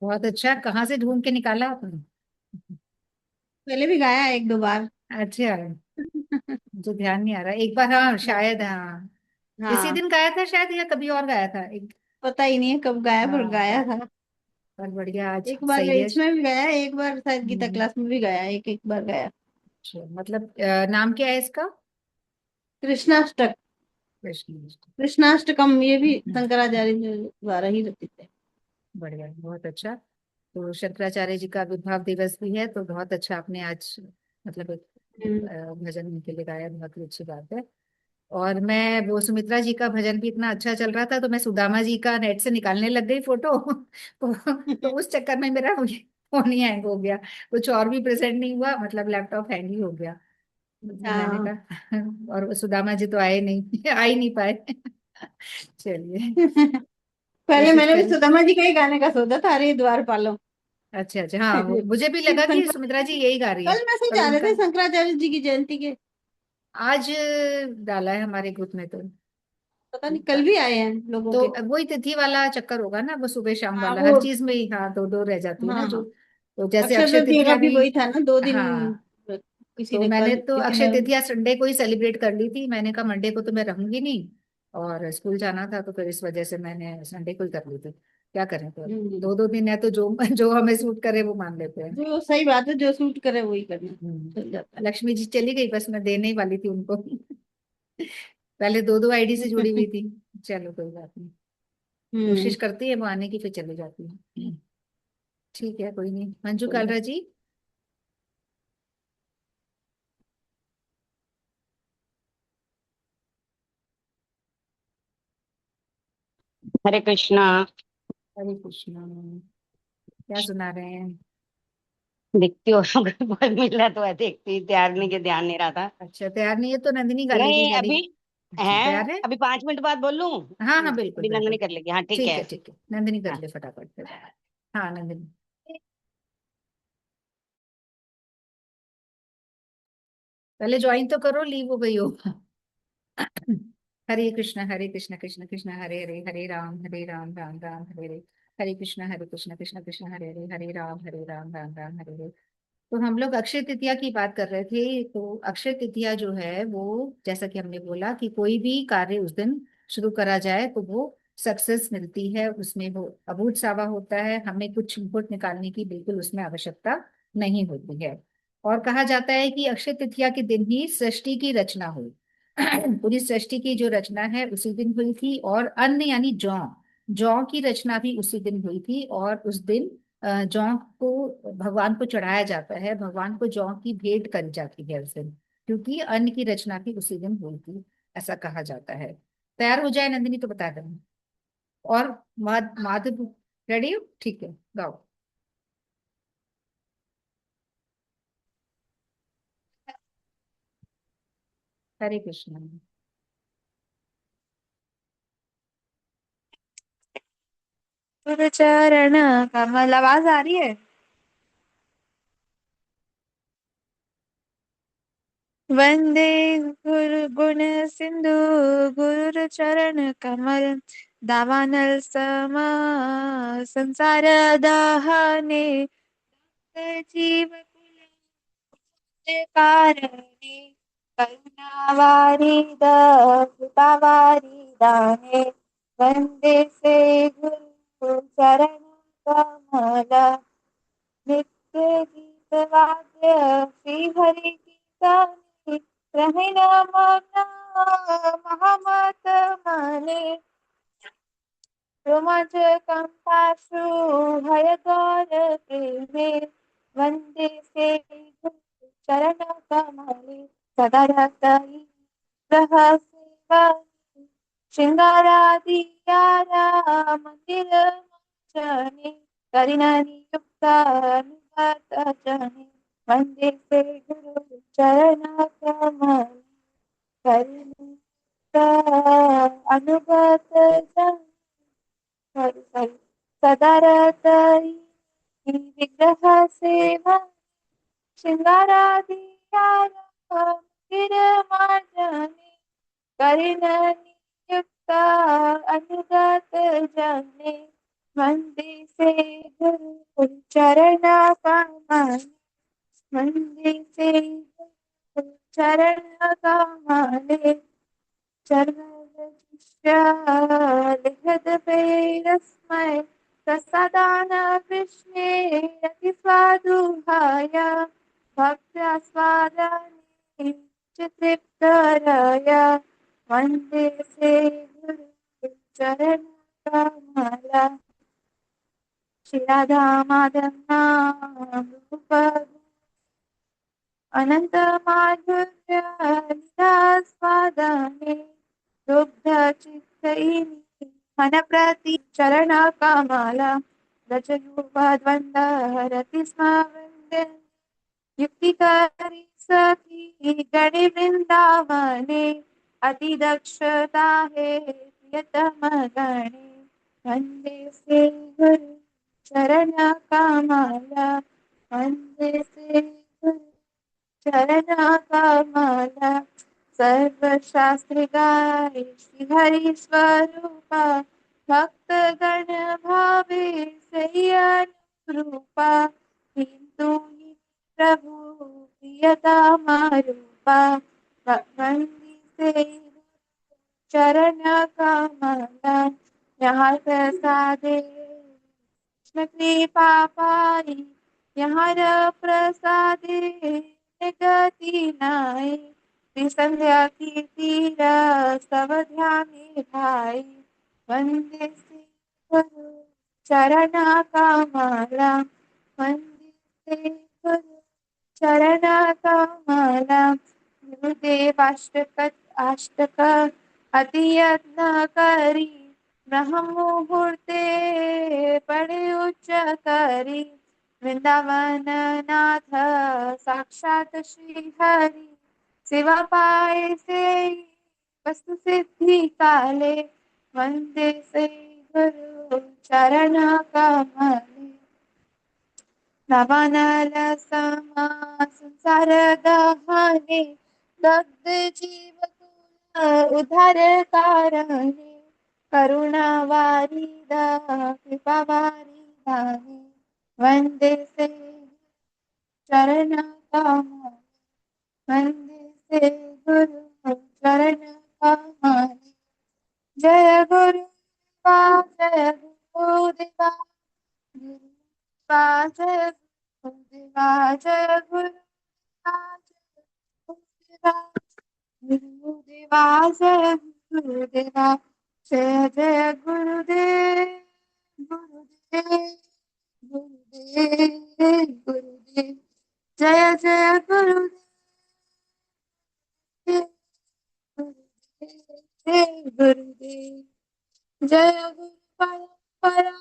बहुत अच्छा, कहाँ से ढूंढ के निकाला आपने? पहले भी गाया है एक दो बार। अच्छा, मुझे ध्यान नहीं आ रहा। एक बार हाँ शायद, हाँ इसी हाँ, दिन गाया था शायद, या कभी और गाया था एक। पता ही नहीं है कब गाया पर हाँ गाया था। पर बढ़िया, आज एक बार सही है। इसमें भी गाया, एक बार शायद गीता हम्म, क्लास में भी गाया, एक एक बार गाया। अच्छा, मतलब नाम क्या है इसका? कृष्णाष्टक, कृष्ण। कृष्णाष्टकम, ये भी हम्म, शंकराचार्य जी द्वारा ही रचित है। बढ़िया, बहुत अच्छा। तो शंकराचार्य जी का आविर्भाव दिवस भी है, तो बहुत अच्छा आपने आज मतलब एक हम्म। भजन उनके लिए गाया, बहुत ही अच्छी बात है। और मैं वो सुमित्रा जी का भजन भी इतना अच्छा चल रहा था, तो मैं सुदामा जी का नेट से निकालने लग गई फोटो तो उस चक्कर में मेरा फोन ही हैंग हो गया। कुछ और भी प्रेजेंट नहीं हुआ, मतलब लैपटॉप हैंग ही हो गया। तो मैंने हाँ। कहा और वो सुदामा जी तो आए नहीं आ ही नहीं पाए चलिए, पहले कोशिश मैंने भी करें। सुदामा जी का ही गाने का सोचा था, अरे द्वार पालो। अच्छा अच्छा, हाँ मुझे भी शिव लगा कि शंकर, सुमित्रा जी यही गा रही है। कल मैसेज पर आ रहे उनका थे शंकराचार्य जी की जयंती के। आज डाला है हमारे ग्रुप में, तो पता नहीं, कल भी आए हैं लोगों तो के। वही तिथि वाला चक्कर होगा ना, वो सुबह शाम हाँ वाला, वो, हर चीज में ही हाँ दो दो रह जाती है ना हाँ जो। हाँ, तो जैसे अक्षय अक्षय तृतीया का तृतीया भी भी, वही था ना, 2 दिन। हाँ किसी तो ने मैंने कल, तो किसी अक्षय ने। तृतीया संडे को ही सेलिब्रेट कर ली थी। मैंने कहा मंडे को तो मैं रहूंगी नहीं, और स्कूल जाना था, तो फिर इस वजह से मैंने संडे को ही कर ली थी। क्या करें, तो हम्म, दो दो दिन है तो जो जो हमें सूट करे वो मान लेते हैं। जो सही बात है, जो सूट करे वही करना चल जाता है। लक्ष्मी जी चली गई, बस मैं देने ही वाली थी उनको पहले दो दो आईडी से जुड़ी हुई थी। चलो कोई बात नहीं। हम्म। कोशिश करती है वो आने की, फिर चली जाती है। ठीक है, कोई नहीं। मंजू कोई बात। कालरा जी। हरे कृष्णा। हरे कृष्णा। क्या सुना रहे हैं? देखती हो अगर पल मिला तो है, देखती, तैयार नहीं के ध्यान नहीं रहा था। अच्छा, तैयार नहीं है तो नंदिनी गा लेगी, नहीं हरी। अभी अच्छा, है, तैयार है। अभी 5 मिनट बाद बोल लूं। हाँ हाँ, बिल्कुल अभी बिल्कुल। नंगनी कर लेगी, हाँ ठीक ठीक है। है ठीक है, नंदिनी कर हाँ। ले फटाफट फिर। हाँ नंदिनी। पहले ज्वाइन तो करो, लीव हो गई हो। हरे कृष्ण कृष्ण कृष्ण हरे हरे, हरे राम राम राम हरे हरे। हरे कृष्ण कृष्ण कृष्ण हरे हरे, हरे राम राम हरे हरे। तो हम लोग अक्षय तृतीया की बात कर रहे थे। तो अक्षय तृतीया जो है वो, जैसा कि हमने बोला कि कोई भी कार्य उस दिन शुरू करा जाए तो वो सक्सेस मिलती है, उसमें वो अभूत सावा होता है, हमें कुछ इनपुट निकालने की बिल्कुल उसमें आवश्यकता नहीं होती है। और कहा जाता है कि अक्षय तृतीया के दिन ही सृष्टि की रचना हुई। पूरी सृष्टि की जो रचना है उसी दिन हुई थी। और अन्न यानी जौ, जौ की रचना भी उसी दिन हुई थी। और उस दिन जौ को भगवान को चढ़ाया जाता है, भगवान को जौ की भेंट करी जाती है उस दिन, क्योंकि अन्न की रचना भी उसी दिन हुई थी, ऐसा कहा जाता है। तैयार हो जाए नंदिनी तो बता देना। और माधव, रेडी हो? ठीक है, गाओ। हरे कृष्ण। गुरु चरण कमल, आवाज आ रही है? वंदे गुरु गुण सिंधु, गुरु चरण कमल, दावानल समा संसार दहने, जीव कारणे, करुणावारिद कृपावारिदाने, वंदे से गुरु चरण कमल, नित्य गीत वाद्य श्री हरि कीर्तने, रहे न मग्न महामत मने, रोमांच कंपाश्रु भयद्वार प्रेमे, वंदे से गुरु चरण कमले, सदा रतई ग्रह सेवा, शृंगारादियारा मंदिर जाने, करिनानि युक्ता निवात जाने, वंदे से गुरु चरण कमल, करुणिका अनुगत जन, सदा रतई विग्रह सेवा, शृंगारादियारा मंदिर मार्जने, करिणनियुक्ता अनुगत जाने, वंदे से गुरु चरण कमल, वंदे से गुरु चरण कमले, चरणशिष्य लिखत पेरस्मै, प्रसादान विष्णे अति स्वादुहाय, भक्त स्वादानि चित्तराय, वंदे से गुरु चरण कमला, श्री राधा माधव नाम रूप अनंत माधुर्य स्वादाने, दुग्ध चित्तैः मन प्रति चरण कमला, रजयूपद्वंद हरति स्म वृंदे, युक्तिकरी सखी गण वृंदावने, अति दक्षता है प्रियतम गणे, वंदे से गुरु चरण कमला, वंदे से गुरु चरण कमला, सर्वशास्त्र गाय श्री हरि स्वरूपा, भक्त गण भावे सही अनुरूपा, हिंदू प्रभु प्रियतम रूपा, वंदी से चरण कमला, यहाँ प्रसादे कृष्ण कृपा पाई, यहाँ प्रसादे गति नाई, श्री संध्या की तीर सब ध्यान भाई, वंदे गुरु चरण कमला वंदे गुरु चरण कमला गुरुदेवाष्टक अष्टक अति यत्न करी ब्रह्म मुहूर्ते पड़े उच्च करी वृंदावन नाथ साक्षात श्री हरि सेवा पाए से वस्तु सिद्धि काले वंदे से गुरु चरण कमले नवनल समा संसार गहने दग्ध जीव उद्धार कारणे करुणा वारिद कृपा वारिदाने वंदे से चरण कमले वंदे से गुरु चरण कमले जय गुरुदेवा जय गुरुदेवा गुरुदेवा जय गुरुदेवा जय गुरुदेवा जय गुरुदेवा जय गुरुदेवा जय जय गुरुदेव गुरुदेव गुरुदेव गुरुदेव जय जय गुरुदेव गुरुदेव गुरुदेव जय गुरु परंपरा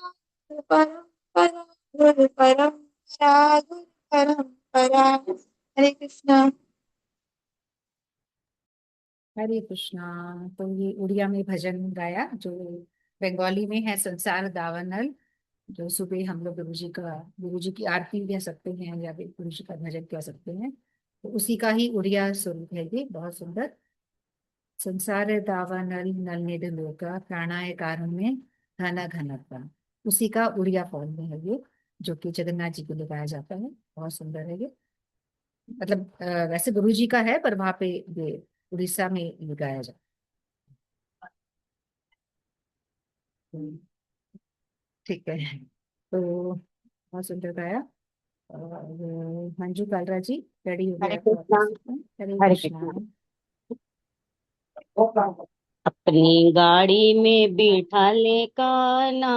परंपरा गुरु परंपरा गुरु परंपरा। हरे कृष्णा। हरे कृष्णा। तो ये उड़िया में भजन गाया जो बंगाली में है, संसार दावानल, जो सुबह हम लोग गुरु जी की आरती कह सकते हैं या फिर गुरु जी का भजन कह सकते हैं, तो उसी का ही उड़िया स्वरूप है ये, बहुत सुंदर। संसार दावानल नल निध लोका प्राणाय कारुण्य घन घनता, उसी का उड़िया फॉर्म में है ये, जो कि जगन्नाथ जी को लगाया जाता है। बहुत सुंदर है ये। मतलब वैसे गुरु जी का है, पर वहां पे ये उड़ीसा में ये गाया जाता है। ठीक है, तो बहुत सुंदर गाया। और मंजू कालरा जी रेडी हो हरे गया तो आप कृष्णा। कर सकते हैं। हरे हरे कृष्णा। कृष्णा। अपनी गाड़ी में बिठा ले काना,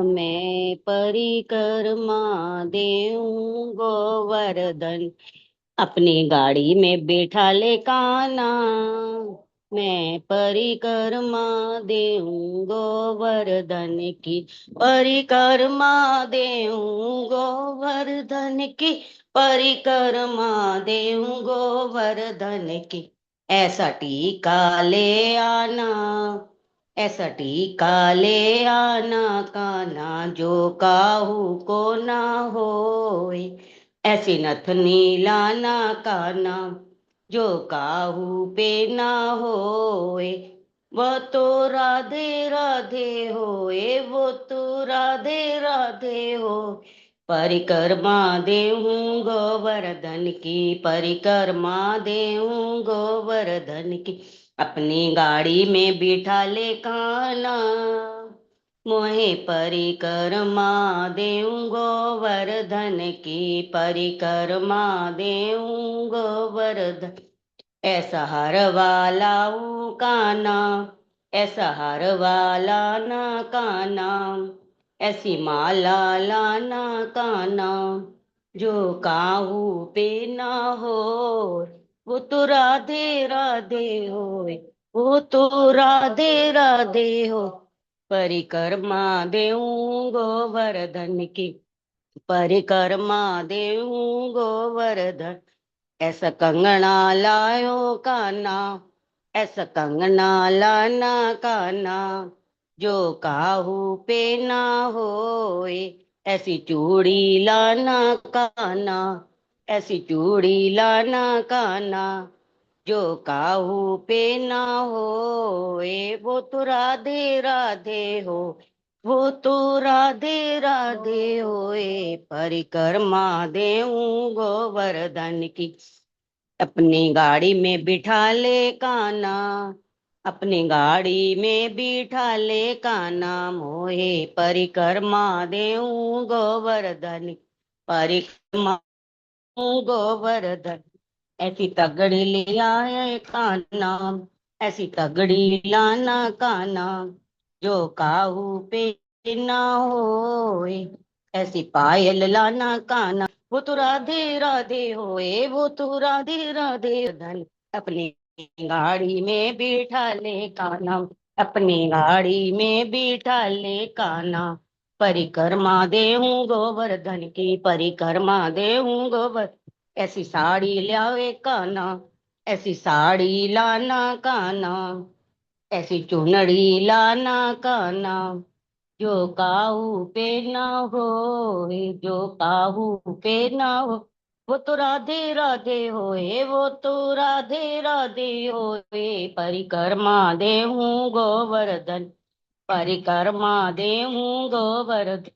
मैं परिक्रमा देऊं गोवर्धन। अपनी गाड़ी में बिठा ले काना, मैं परिक्रमा देऊं गोवर्धन की। परिक्रमा देऊं गोवर्धन की। परिक्रमा देऊं गोवर्धन की। ऐसा टीका ले आना, ऐसा टीका ले आना काना, जो काहू को ना होए। ऐसी नथनी लाना काना, जो काहू पे ना होए। वो तो राधे राधे होए, वो तो राधे राधे हो। परिक्रमा देहूं गोवर्धन की। परिक्रमा देहूं गोवर्धन की। अपनी गाड़ी में बिठा ले काना, मोहे परिक्रमा देऊं गोवर्धन की। परिक्रमा देऊं गोवर्धन। ऐसा हर वाला काना, ऐसा हर वाला ना काना। ऐसी माला लाना काना, जो काहू पे ना हो। वो तो राधे राधे होए, वो तो राधे राधे हो। परिक्रमा देऊं गोवर्धन की। परिक्रमा देऊं गोवर्धन। ऐसा कंगना लायो काना, ऐसा कंगना लाना काना, जो काहू पे ना होए। ऐसी चूड़ी लाना काना, ऐसी चूड़ी लाना काना, जो काहू पे ना होए। वो तो राधे राधे हो, वो तो राधे राधे होए। परिक्रमा देऊं गोवर्धन की। अपनी गाड़ी में बिठा ले काना, अपनी गाड़ी में बिठा ले काना, मोहे परिक्रमा देऊं गोवर्धन। परिक्रमा गोवर्धन। ऐसी तगड़ी ले आए काना, ऐसी तगड़ी लाना काना, जो काहू पे ना होए, ऐसी पायल लाना काना। वो तो राधे राधे होए, वो तो राधे राधे धन। अपनी गाड़ी में बिठा ले काना, अपनी गाड़ी में बिठा ले काना। परिक्रमा दे हूँ गोवर्धन की, परिक्रमा दे हूँ गोवर। ऐसी साड़ी लावे काना, ऐसी साड़ी लाना काना, ऐसी चुनड़ी लाना काना। जो काहू पे ना हो, जो काहू पे ना हो, वो तो राधे राधे होए, वो तो राधे राधे होए। परिक्रमा दे हूँ गोवर्धन, परिक्रमा दे हूँ गोवर्धन।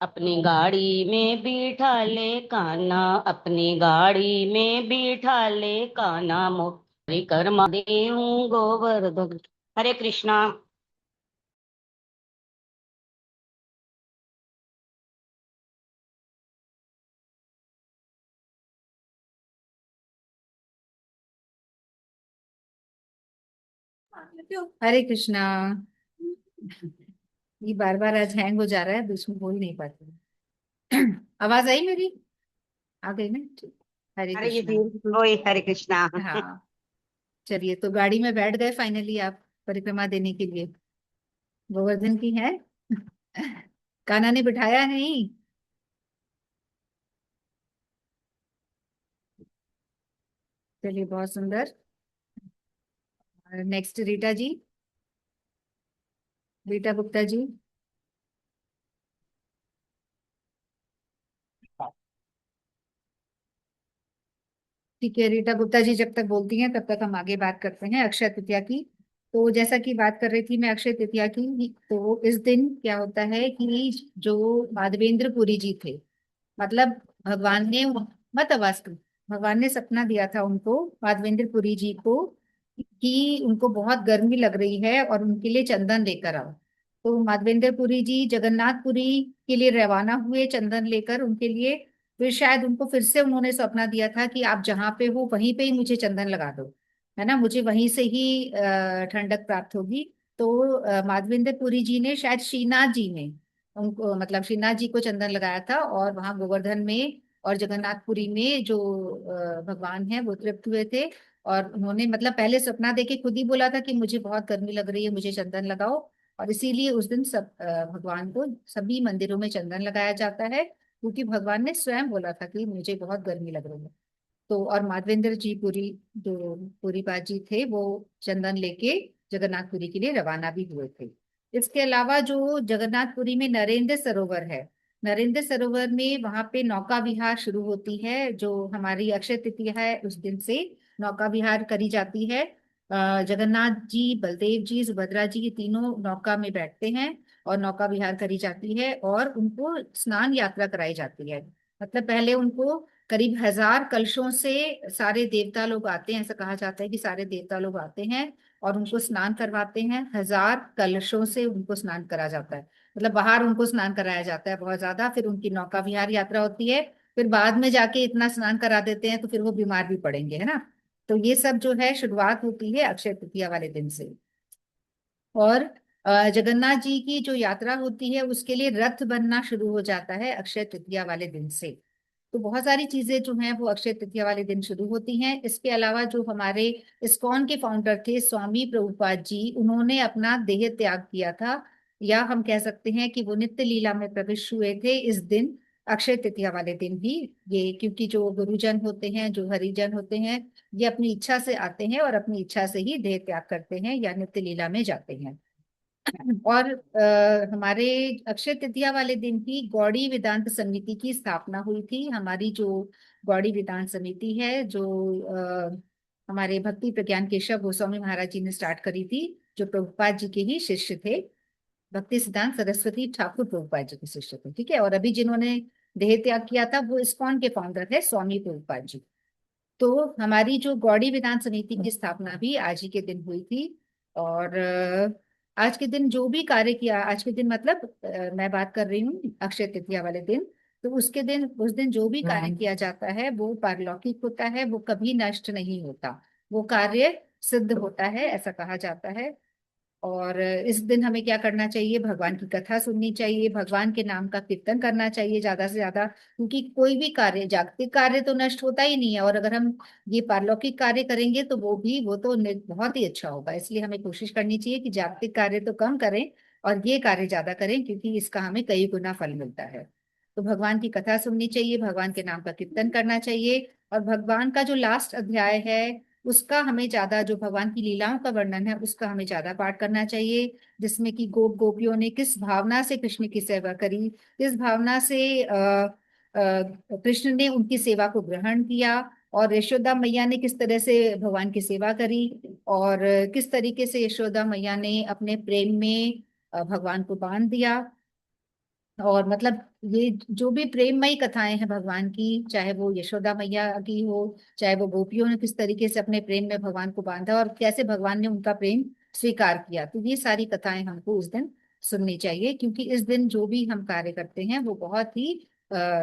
अपनी गाड़ी में बिठा ले काना, अपनी गाड़ी में बिठा ले काना। परिक्रमा दे हूँ गोवर्धन। हरे कृष्णा। हरे कृष्णा। ये बार बार आज हैंग हो जा रहा है, बीच में बोल नहीं पाती। आवाज आई मेरी? आ गई ना? ठीक। हरे अरे ये कृष्णा। धीरे वही, हरे कृष्णा। हाँ, चलिए तो गाड़ी में बैठ गए फाइनली आप परिक्रमा देने के लिए। गोवर्धन की है। कान्हा ने बिठाया नहीं? चलिए, बहुत सुंदर। नेक्स्ट रीटा जी, रीटा गुप्ता जी। ठीक है, रीटा गुप्ता जी जब तक बोलती हैं तब तक हम आगे बात करते हैं अक्षय तृतीया की। तो जैसा कि बात कर रही थी मैं अक्षय तृतीया की, तो इस दिन क्या होता है कि जो माधवेंद्र पुरी जी थे, मतलब भगवान ने, मत आवाज करो, भगवान ने सपना दिया था उनको, माधवेंद्र पुरी जी को, कि उनको बहुत गर्मी लग रही है और उनके लिए चंदन लेकर आओ। तो माधवेंद्र पुरी जी जगन्नाथपुरी के लिए रवाना हुए चंदन लेकर उनके लिए। फिर शायद उनको फिर से उन्होंने सपना दिया था कि आप जहाँ पे हो वहीं पे ही मुझे चंदन लगा दो, है ना, मुझे वहीं से ही ठंडक प्राप्त होगी। तो माधवेंद्र पुरी जी ने शायद श्रीनाथ जी ने उनको, मतलब श्रीनाथ जी को चंदन लगाया था, और वहां गोवर्धन में और जगन्नाथपुरी में जो भगवान है वो तृप्त हुए थे। और उन्होंने मतलब पहले सपना देके खुद ही बोला था कि मुझे बहुत गर्मी लग रही है, मुझे चंदन लगाओ। और इसीलिए उस दिन सब भगवान को सभी मंदिरों में चंदन लगाया जाता है, क्योंकि भगवान ने स्वयं बोला था कि मुझे बहुत गर्मी लग रही है। तो और माधवेंद्र जी पुरी, जो पुरी बाजी थे, वो चंदन लेके जगन्नाथपुरी के लिए रवाना भी हुए थे। इसके अलावा जो जगन्नाथपुरी में नरेंद्र सरोवर है, नरेंद्र सरोवर में वहां पे नौका विहार शुरू होती है, जो हमारी अक्षय तृतीया है उस दिन से नौका विहार करी जाती है। जगन्नाथ जी, बलदेव जी, सुभद्रा जी, ये तीनों नौका में बैठते हैं और नौका विहार करी जाती है, और उनको स्नान यात्रा कराई जाती है। मतलब पहले उनको करीब 1000 कलशों से सारे देवता लोग आते हैं, ऐसा कहा जाता है कि सारे देवता लोग आते हैं और उनको स्नान करवाते हैं। 1000 कलशों से उनको स्नान करा जाता है, मतलब बाहर उनको स्नान कराया जाता है बहुत ज्यादा। फिर उनकी नौका विहार यात्रा होती है। फिर बाद में जाके इतना स्नान करा देते हैं तो फिर वो बीमार भी पड़ेंगे, है ना। तो ये सब जो है शुरुआत होती है अक्षय तृतीया वाले दिन से। और जगन्नाथ जी की जो यात्रा होती है उसके लिए रथ बनना शुरू हो जाता है अक्षय तृतीया वाले दिन से। तो बहुत सारी चीजें जो हैं वो अक्षय तृतीया वाले दिन शुरू होती हैं। इसके अलावा जो हमारे इस्कॉन के फाउंडर थे स्वामी प्रभुपाद जी, उन्होंने अपना देह त्याग किया था, या हम कह सकते हैं कि वो नित्य लीला में प्रविष्ट हुए थे इस दिन, अक्षय तृतीया वाले दिन ही। ये क्योंकि जो गुरुजन होते हैं, जो हरिजन होते हैं, ये अपनी इच्छा से आते हैं और अपनी इच्छा से ही देह त्याग करते हैं या नित्य लीला में जाते हैं। और हमारे अक्षय तृतीया वाले दिन ही गौड़ी वेदांत समिति की स्थापना हुई थी। हमारी जो गौड़ी वेदांत समिति है, जो हमारे भक्ति प्रज्ञान केशव गोस्वामी महाराज जी ने स्टार्ट करी थी, जो प्रभुपाद जी के ही शिष्य थे। भक्ति सिद्धांत सरस्वती ठाकुर प्रभुपाद जी के शिष्य थे, ठीक है। और अभी जिन्होंने देह त्याग किया था वो इस्कॉन के फाउंडर है स्वामी प्रभुपाद जी। तो हमारी जो गौड़ी वेदांत समिति की स्थापना भी आज ही के दिन हुई थी। और आज के दिन जो भी कार्य किया, आज के दिन मतलब मैं बात कर रही हूँ अक्षय तृतीया वाले दिन, तो उसके दिन, उस दिन जो भी कार्य किया जाता है वो पारलौकिक होता है, वो कभी नष्ट नहीं होता, वो कार्य सिद्ध होता है, ऐसा कहा जाता है। और इस दिन हमें क्या करना चाहिए, भगवान की कथा सुननी चाहिए, भगवान के नाम का कीर्तन करना चाहिए ज्यादा से ज्यादा, क्योंकि कोई भी कार्य, जागतिक कार्य तो नष्ट होता ही नहीं है, और अगर हम ये पारलौकिक कार्य करेंगे तो वो तो बहुत ही अच्छा होगा। इसलिए हमें कोशिश करनी चाहिए कि जागतिक कार्य तो कम करें और ये कार्य ज्यादा करें, क्योंकि इसका हमें कई गुना फल मिलता है। तो भगवान की कथा सुननी चाहिए, भगवान के नाम का कीर्तन करना चाहिए, और भगवान का जो लास्ट अध्याय है उसका हमें ज्यादा, जो भगवान की लीलाओं का वर्णन है उसका हमें ज्यादा पाठ करना चाहिए, जिसमें कि गोपियों ने किस भावना से कृष्ण की सेवा करी, किस भावना से कृष्ण ने उनकी सेवा को ग्रहण किया, और यशोदा मैया ने किस तरह से भगवान की सेवा करी, और किस तरीके से यशोदा मैया ने अपने प्रेम में भगवान को बांध दिया। और मतलब ये जो भी प्रेममयी कथाएं हैं भगवान की, चाहे वो यशोदा मैया की हो, चाहे वो गोपियों ने किस तरीके से अपने प्रेम में भगवान को बांधा और कैसे भगवान ने उनका प्रेम स्वीकार किया, तो ये सारी कथाएं हमको उस दिन सुननी चाहिए, क्योंकि इस दिन जो भी हम कार्य करते हैं वो बहुत ही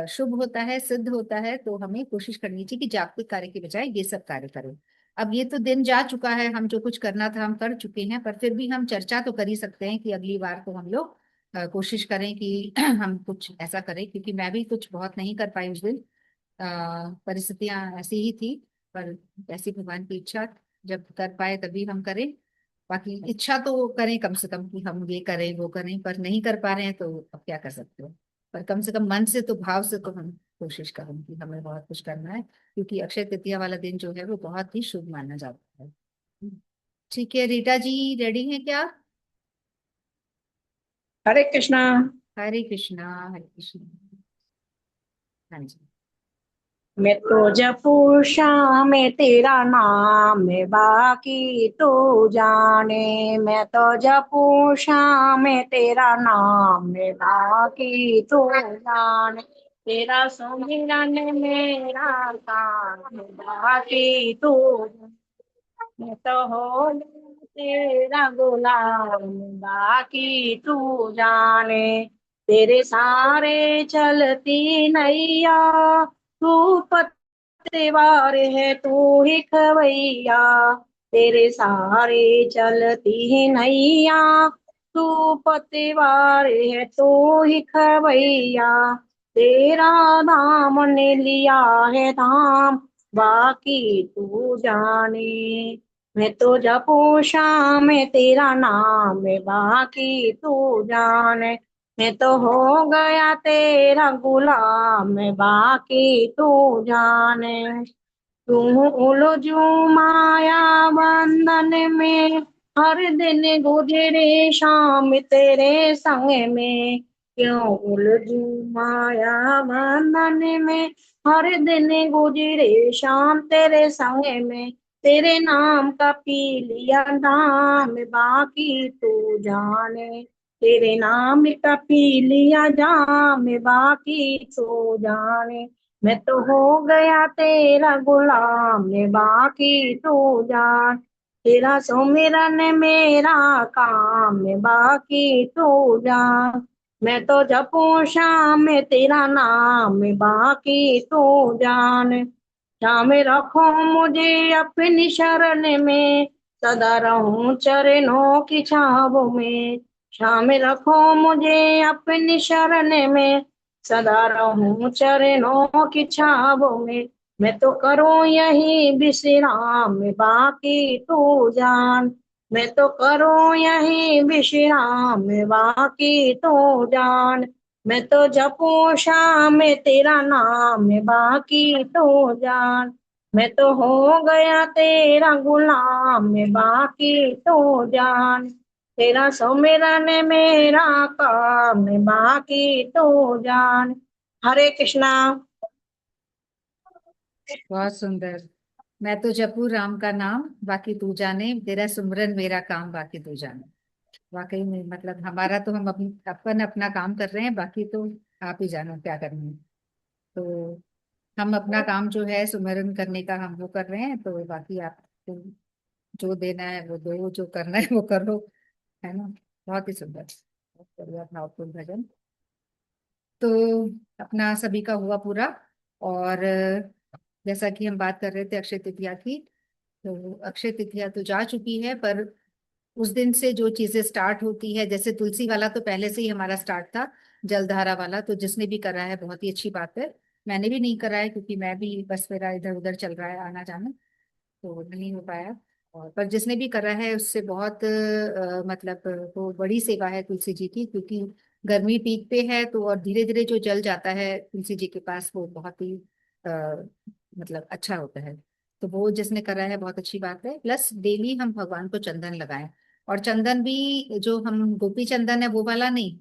शुभ होता है, सिद्ध होता है। तो हमें कोशिश करनी चाहिए कि जागतिक कार्य के बजाय ये सब कार्य करें। अब ये तो दिन जा चुका है, हम जो कुछ करना था हम कर चुके हैं, पर फिर भी हम चर्चा तो कर ही सकते हैं कि अगली बार को हम लोग कोशिश करें कि हम कुछ ऐसा करें, क्योंकि मैं भी कुछ बहुत नहीं कर पाई उस दिन, परिस्थितियां ऐसी ही थी। पर ऐसी भगवान की इच्छा, जब कर पाए तभी हम करें। बाकी इच्छा तो करें कम से कम कि हम ये करें वो करें, पर नहीं कर पा रहे हैं तो अब क्या कर सकते हो। पर कम से कम मन से तो, भाव से तो हम कोशिश करें कि हमें बहुत कुछ करना है, क्योंकि अक्षय तृतीया वाला दिन जो है वो बहुत ही शुभ माना जाता है। ठीक है, रीटा जी रेडी हैं क्या? हरे कृष्णा। हरे कृष्णा, हरे कृष्णा। हाँ जी। मैं तो जपू श्याम तेरा नाम मैं बाकी तो जाने, मैं तो जपू श्याम तेरा नाम मैं बाकी तो जाने, तेरा सुमिरन मेरा काम बाकी तो, मैं तो हो तेरा गुलाम बाकी तू जाने, तेरे सारे चलती नैया तू पतवार है तू ही खवैया, तेरे सारे चलती नैया तू पतवार है तू ही खवैया, तेरा नाम ने लिया है धाम बाकी तू जाने, मैं तो जपू श्याम तेरा नाम है बाकी तू जाने, मैं तो हो गया तेरा गुलाम मैं बाकी तू जाने, तू उलझू माया बंधन में हर दिन गुजरे शाम तेरे संग में, क्यों उलझू माया बंधन में हर दिन गुजरे शाम तेरे संग में, तेरे नाम का पी लिया दाम बाकी तू जाने, तेरे नाम का पी लिया जाम बाकी तू जाने, मैं तो हो गया तेरा गुलाम मैं बाकी तू जान, तेरा सुमिरन मेरा काम मैं बाकी तू जान, मैं तो जपू श्याम तेरा नाम मैं बाकी तू जान, श्याम रखो मुझे अपनी शरण में सदा रहूं चरणों की छाव में, श्याम रखो मुझे अपनी शरण में सदा रहूं चरणों की छाव में, मैं तो करूं यही विश्राम बाकी तू जान, मैं तो करूं यही विश्राम बाकी तू जान, मैं तो जपू श्याम तेरा नाम बाकी तू जान, मैं तो हो गया तेरा गुलाम बाकी तू जान, तेरा सुमिरन मेरा काम बाकी तू जान। हरे कृष्णा। बहुत सुंदर। मैं तो जपू राम का नाम बाकी तू जाने, तेरा सुमरन मेरा काम बाकी तू जाने। वाकई में मतलब हमारा तो, हम अपन अपना काम कर रहे हैं, बाकी तो आप ही जानो क्या करना है। तो हम अपना काम जो है सुमरन करने का हम वो कर रहे हैं, तो बाकी आप तो जो देना है वो दो, जो करना है वो करो, है ना। बहुत ही सुंदर, बहुत बढ़िया भावपूर्ण भजन। तो अपना सभी का हुआ पूरा। और जैसा कि हम बात कर रहे थे अक्षय तृतीया की, तो अक्षय तृतीया तो जा चुकी है, पर उस दिन से जो चीजें स्टार्ट होती है, जैसे तुलसी वाला तो पहले से ही हमारा स्टार्ट था, जलधारा वाला, तो जिसने भी करा है बहुत ही अच्छी बात है। मैंने भी नहीं करा है क्योंकि मैं भी बस मेरा इधर उधर चल रहा है आना जाना, तो नहीं हो पाया। और पर जिसने भी करा है उससे बहुत मतलब वो बड़ी सेवा है तुलसी जी की, क्योंकि गर्मी पीक पे है तो और धीरे धीरे जो जल जाता है तुलसी जी के पास वो बहुत ही मतलब अच्छा होता है। तो वो जिसने करा है बहुत अच्छी बात है। प्लस डेली हम भगवान को चंदन लगाएं, और चंदन भी जो हम गोपी चंदन है वो वाला नहीं,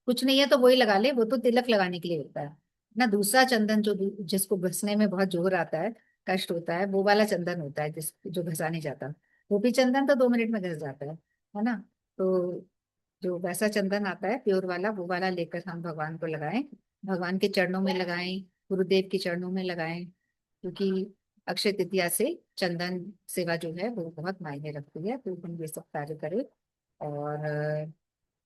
कुछ नहीं है तो वही लगा ले, वो तो तिलक लगाने के लिए होता है ना। दूसरा चंदन जो जिसको घसने में बहुत जोर आता है, कष्ट होता है, वो वाला चंदन होता है जिस जो घसा नहीं जाता। गोपी चंदन तो 2 मिनट में घस जाता है ना। तो जो वैसा चंदन आता है प्योर वाला, वो वाला लेकर हम भगवान को लगाएं, भगवान के चरणों में लगाएं, गुरुदेव के चरणों में लगाएं, क्योंकि अक्षय तृतीया से चंदन सेवा जो है वो बहुत मायने रखती है। तो हम ये सब कार्य करें। और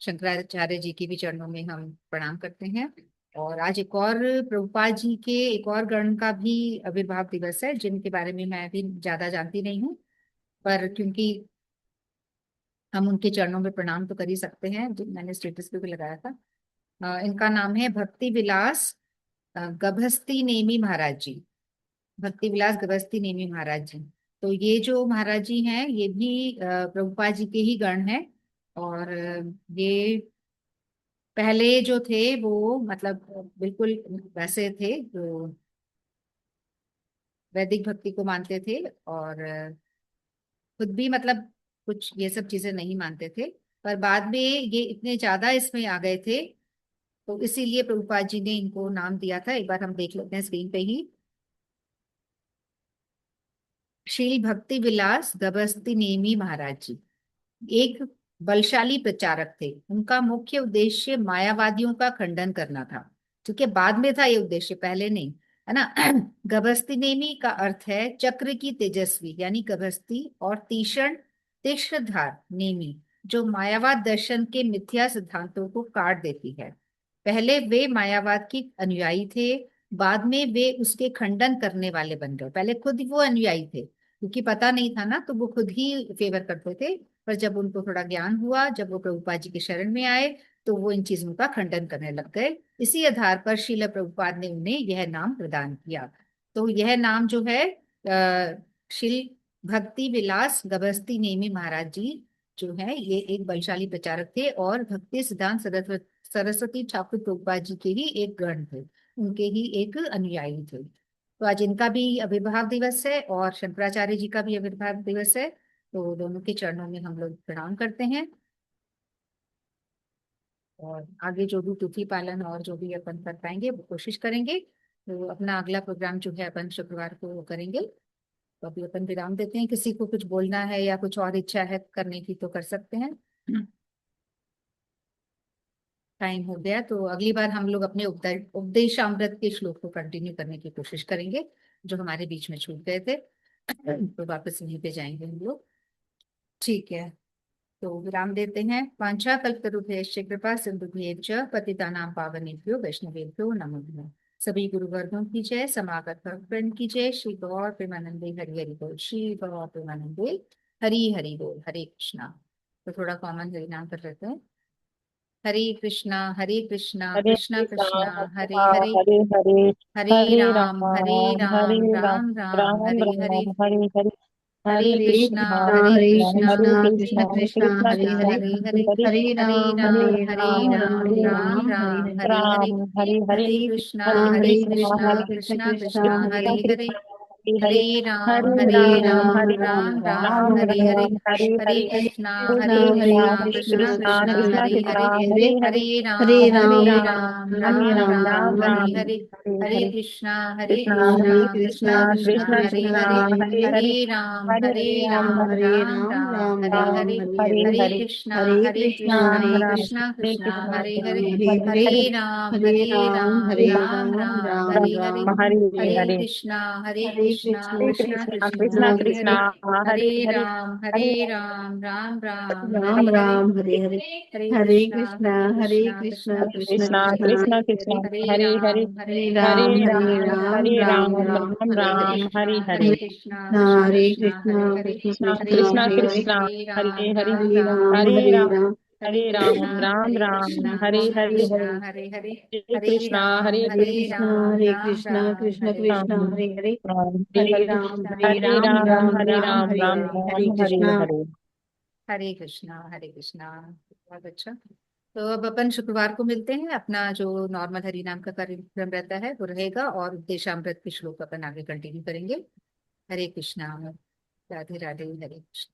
शंकराचार्य जी की भी चरणों में हम प्रणाम करते हैं। और आज एक और प्रभुपाद जी के एक और गण का भी आविर्भाव दिवस है, जिनके बारे में मैं भी ज्यादा जानती नहीं हूँ, पर क्योंकि हम उनके चरणों में प्रणाम तो कर ही सकते हैं, जो मैंने स्टेटस पे भी लगाया था। इनका नाम है भक्ति विलास गभस्ती नेमी महाराज जी। भक्ति विलास गभस्ती नेमी महाराज जी। तो ये जो महाराज जी हैं ये भी प्रभुपाद जी के ही गण हैं। और ये पहले जो थे वो मतलब बिल्कुल वैसे थे जो वैदिक भक्ति को मानते थे, और खुद भी मतलब कुछ ये सब चीजें नहीं मानते थे। पर बाद में ये इतने ज्यादा इसमें आ गए थे, तो इसीलिए प्रभुपाद जी ने इनको नाम दिया था। एक बार हम देख लेते हैं स्क्रीन पे ही। श्री भक्ति विलास गभस्ती नेमी महाराज जी एक बलशाली प्रचारक थे। उनका मुख्य उद्देश्य मायावादियों का खंडन करना था, क्योंकि बाद में था ये उद्देश्य, पहले नहीं, है ना। गभस्ती नेमी का अर्थ है चक्र की तेजस्वी, यानी गभस्ती, और तीक्ष्ण तीक्ष्णधार नेमी, जो मायावाद दर्शन के मिथ्या सिद्धांतों को काट देती है। पहले वे मायावाद की अनुयायी थे, बाद में वे उसके खंडन करने वाले बन गए। पहले खुद वो अनुयायी थे, क्योंकि पता नहीं था ना, तो वो खुद ही फेवर करते थे। पर जब उनको थोड़ा ज्ञान हुआ, जब वो प्रभुपाद जी के शरण में आए, तो वो इन चीजों का खंडन करने लग गए। इसी आधार पर श्रील प्रभुपाद ने उन्हें यह नाम प्रदान किया। तो यह नाम जो है श्री भक्ति विलास गभस्ती नेमी महाराज जी जो है, ये एक बलशाली प्रचारक थे और भक्ति सिद्धांत सरस्वती ठाकुर प्रभुपाद जी के ही एक गण थे, उनके ही एक अनुयायी थे। तो आज इनका भी आविर्भाव दिवस है और शंकराचार्य जी का भी आविर्भाव दिवस है। तो दोनों के चरणों में हम लोग प्रणाम करते हैं। और आगे जो भी तिथि पालन और जो भी अपन कर पाएंगे वो कोशिश करेंगे। तो अपना अगला प्रोग्राम जो है अपन शुक्रवार को करेंगे। तो अभी अपन विराम देते हैं। किसी को कुछ बोलना है या कुछ और इच्छा है करने की तो कर सकते हैं। टाइम हो गया तो अगली बार हम लोग अपने उपदेशामृत के श्लोक को कंटिन्यू करने की कोशिश करेंगे, जो हमारे बीच में छूट गए थे। तो वापस यहीं पे जाएंगे हम लोग। ठीक है, तो विराम देते हैं। वांछा कल्पतरुभ्यश्च कृपा सिंधुभ्येव च पतितानां पावनेभ्यो वैष्णवेभ्यो नमो नमः। सभी गुरुवर्गों की जय, समागत भक्तवृंद की जय। श्री गौर प्रेमानंदे हरि हरि बोल। श्री गौर प्रेमानंदे हरि हरि बोल। हरे कृष्णा। तो थोड़ा कॉमन हरि नाम कर लेते हैं। हरे कृष्णा कृष्णा हरे कृष्णा कृष्णा कृष्णा हरे कृष्णा हरे, हरे हरे हरे हरे राम हरे राम राम राम राम हरे हरे। राम हरे हरे हरे हरे कृष्णा कृष्णा हरे कृष्णा कृष्णा हरे कृष्ण कृष्णा कृष्णा कृष्णा हरे कृष्णा हरे हरे, हरे हरे हरे राम हरे राम राम राम हरे हरे। राम हरे हरे हरे हरे कृष्णा कृष्णा कृष्णा कृष्ण कृष्णा हरे हरे, कृष्ण हरे हरे हरे हरे राम हरे राम राम राम हरे हरे। राम हरे हरे हरे कृष्णा कृष्णा कृष्णा कृष्णा कृष्णा कृष्णा हरे कृष्णा हरे, हरे हरे हरे हरे राम हरे राम राम हरे राम हरे। हरे हरे हरे कृष्णा कृष्णा कृष्णा कृष्णा कृष्ण हरे कृष्ण हरे, हरे हरे हरे हरे राम राम हरे राम हरे राम हरे। हरे हरे हरे कृष्णा राम राम कृष्णा हरे कृष्णा कृष्ण हरे हरे, हरे हरे हरे राम हरे राम राम राम हरे हरे। राम हरे हरे हरे कृष्णा हरे कृष्णा कृष्णा कृष्ण कृष्णा कृष्णा कृष्णा कृष्णा हरे हरे कृष्णा हरे हरे हरे हरे राम हरे हरे राम राम राम राम हरे हरे राम हरे हरे हरे हरे कृष्णा कृष्णा हरे हरे कृष्णा कृष्णा कृष्णा कृष्ण कृष्णा कृष्णा हरे कृष्णा कृष्णा हरे कृष्णा हरे हरे हरे राम हरे हरे हरे राम राम हरे राम राम राम हरे राम राम राम राम राम हरे हरे हरे राम कृष्णा हरे हरे हरे कृष्णा कृष्णा कृष्णा हरे कृष्णा कृष्णा हरे हरे कृष्ण कृष्णा हरे कृष्ण कृष्णा हरे राम हरे कृष्णा हरे हरे राम हरे राम हरे राम राम हरे हरे हरे राम हरे राम हरे हरे कृष्णा राम हरे राम कृष्णा हरे कृष्ण हरे हरे कृष्णा हरे हरे हरे हरे हरे कृष्णा राम हरे हरे हरे कृष्णा कृष्ण राम हरे राम कृष्ण राम कृष्ण हरे कृष्ण हरे राम हरे हरे हरे हरे हरे राम कृष्णा हरे हरे हरे राम राम राम राम हरे राम राम राम हरे राम हरे राम हरे राम हरे हरे कृष्ण हरे हरे कृष्णा हरे कृष्णा। बहुत अच्छा। तो अब अपन शुक्रवार को मिलते हैं। अपना जो नॉर्मल हरि नाम का कार्यक्रम रहता है वो रहेगा और देशामृत के श्लोक अपन आगे कंटिन्यू करेंगे। हरे कृष्णा। राधे राधे। हरे कृष्ण।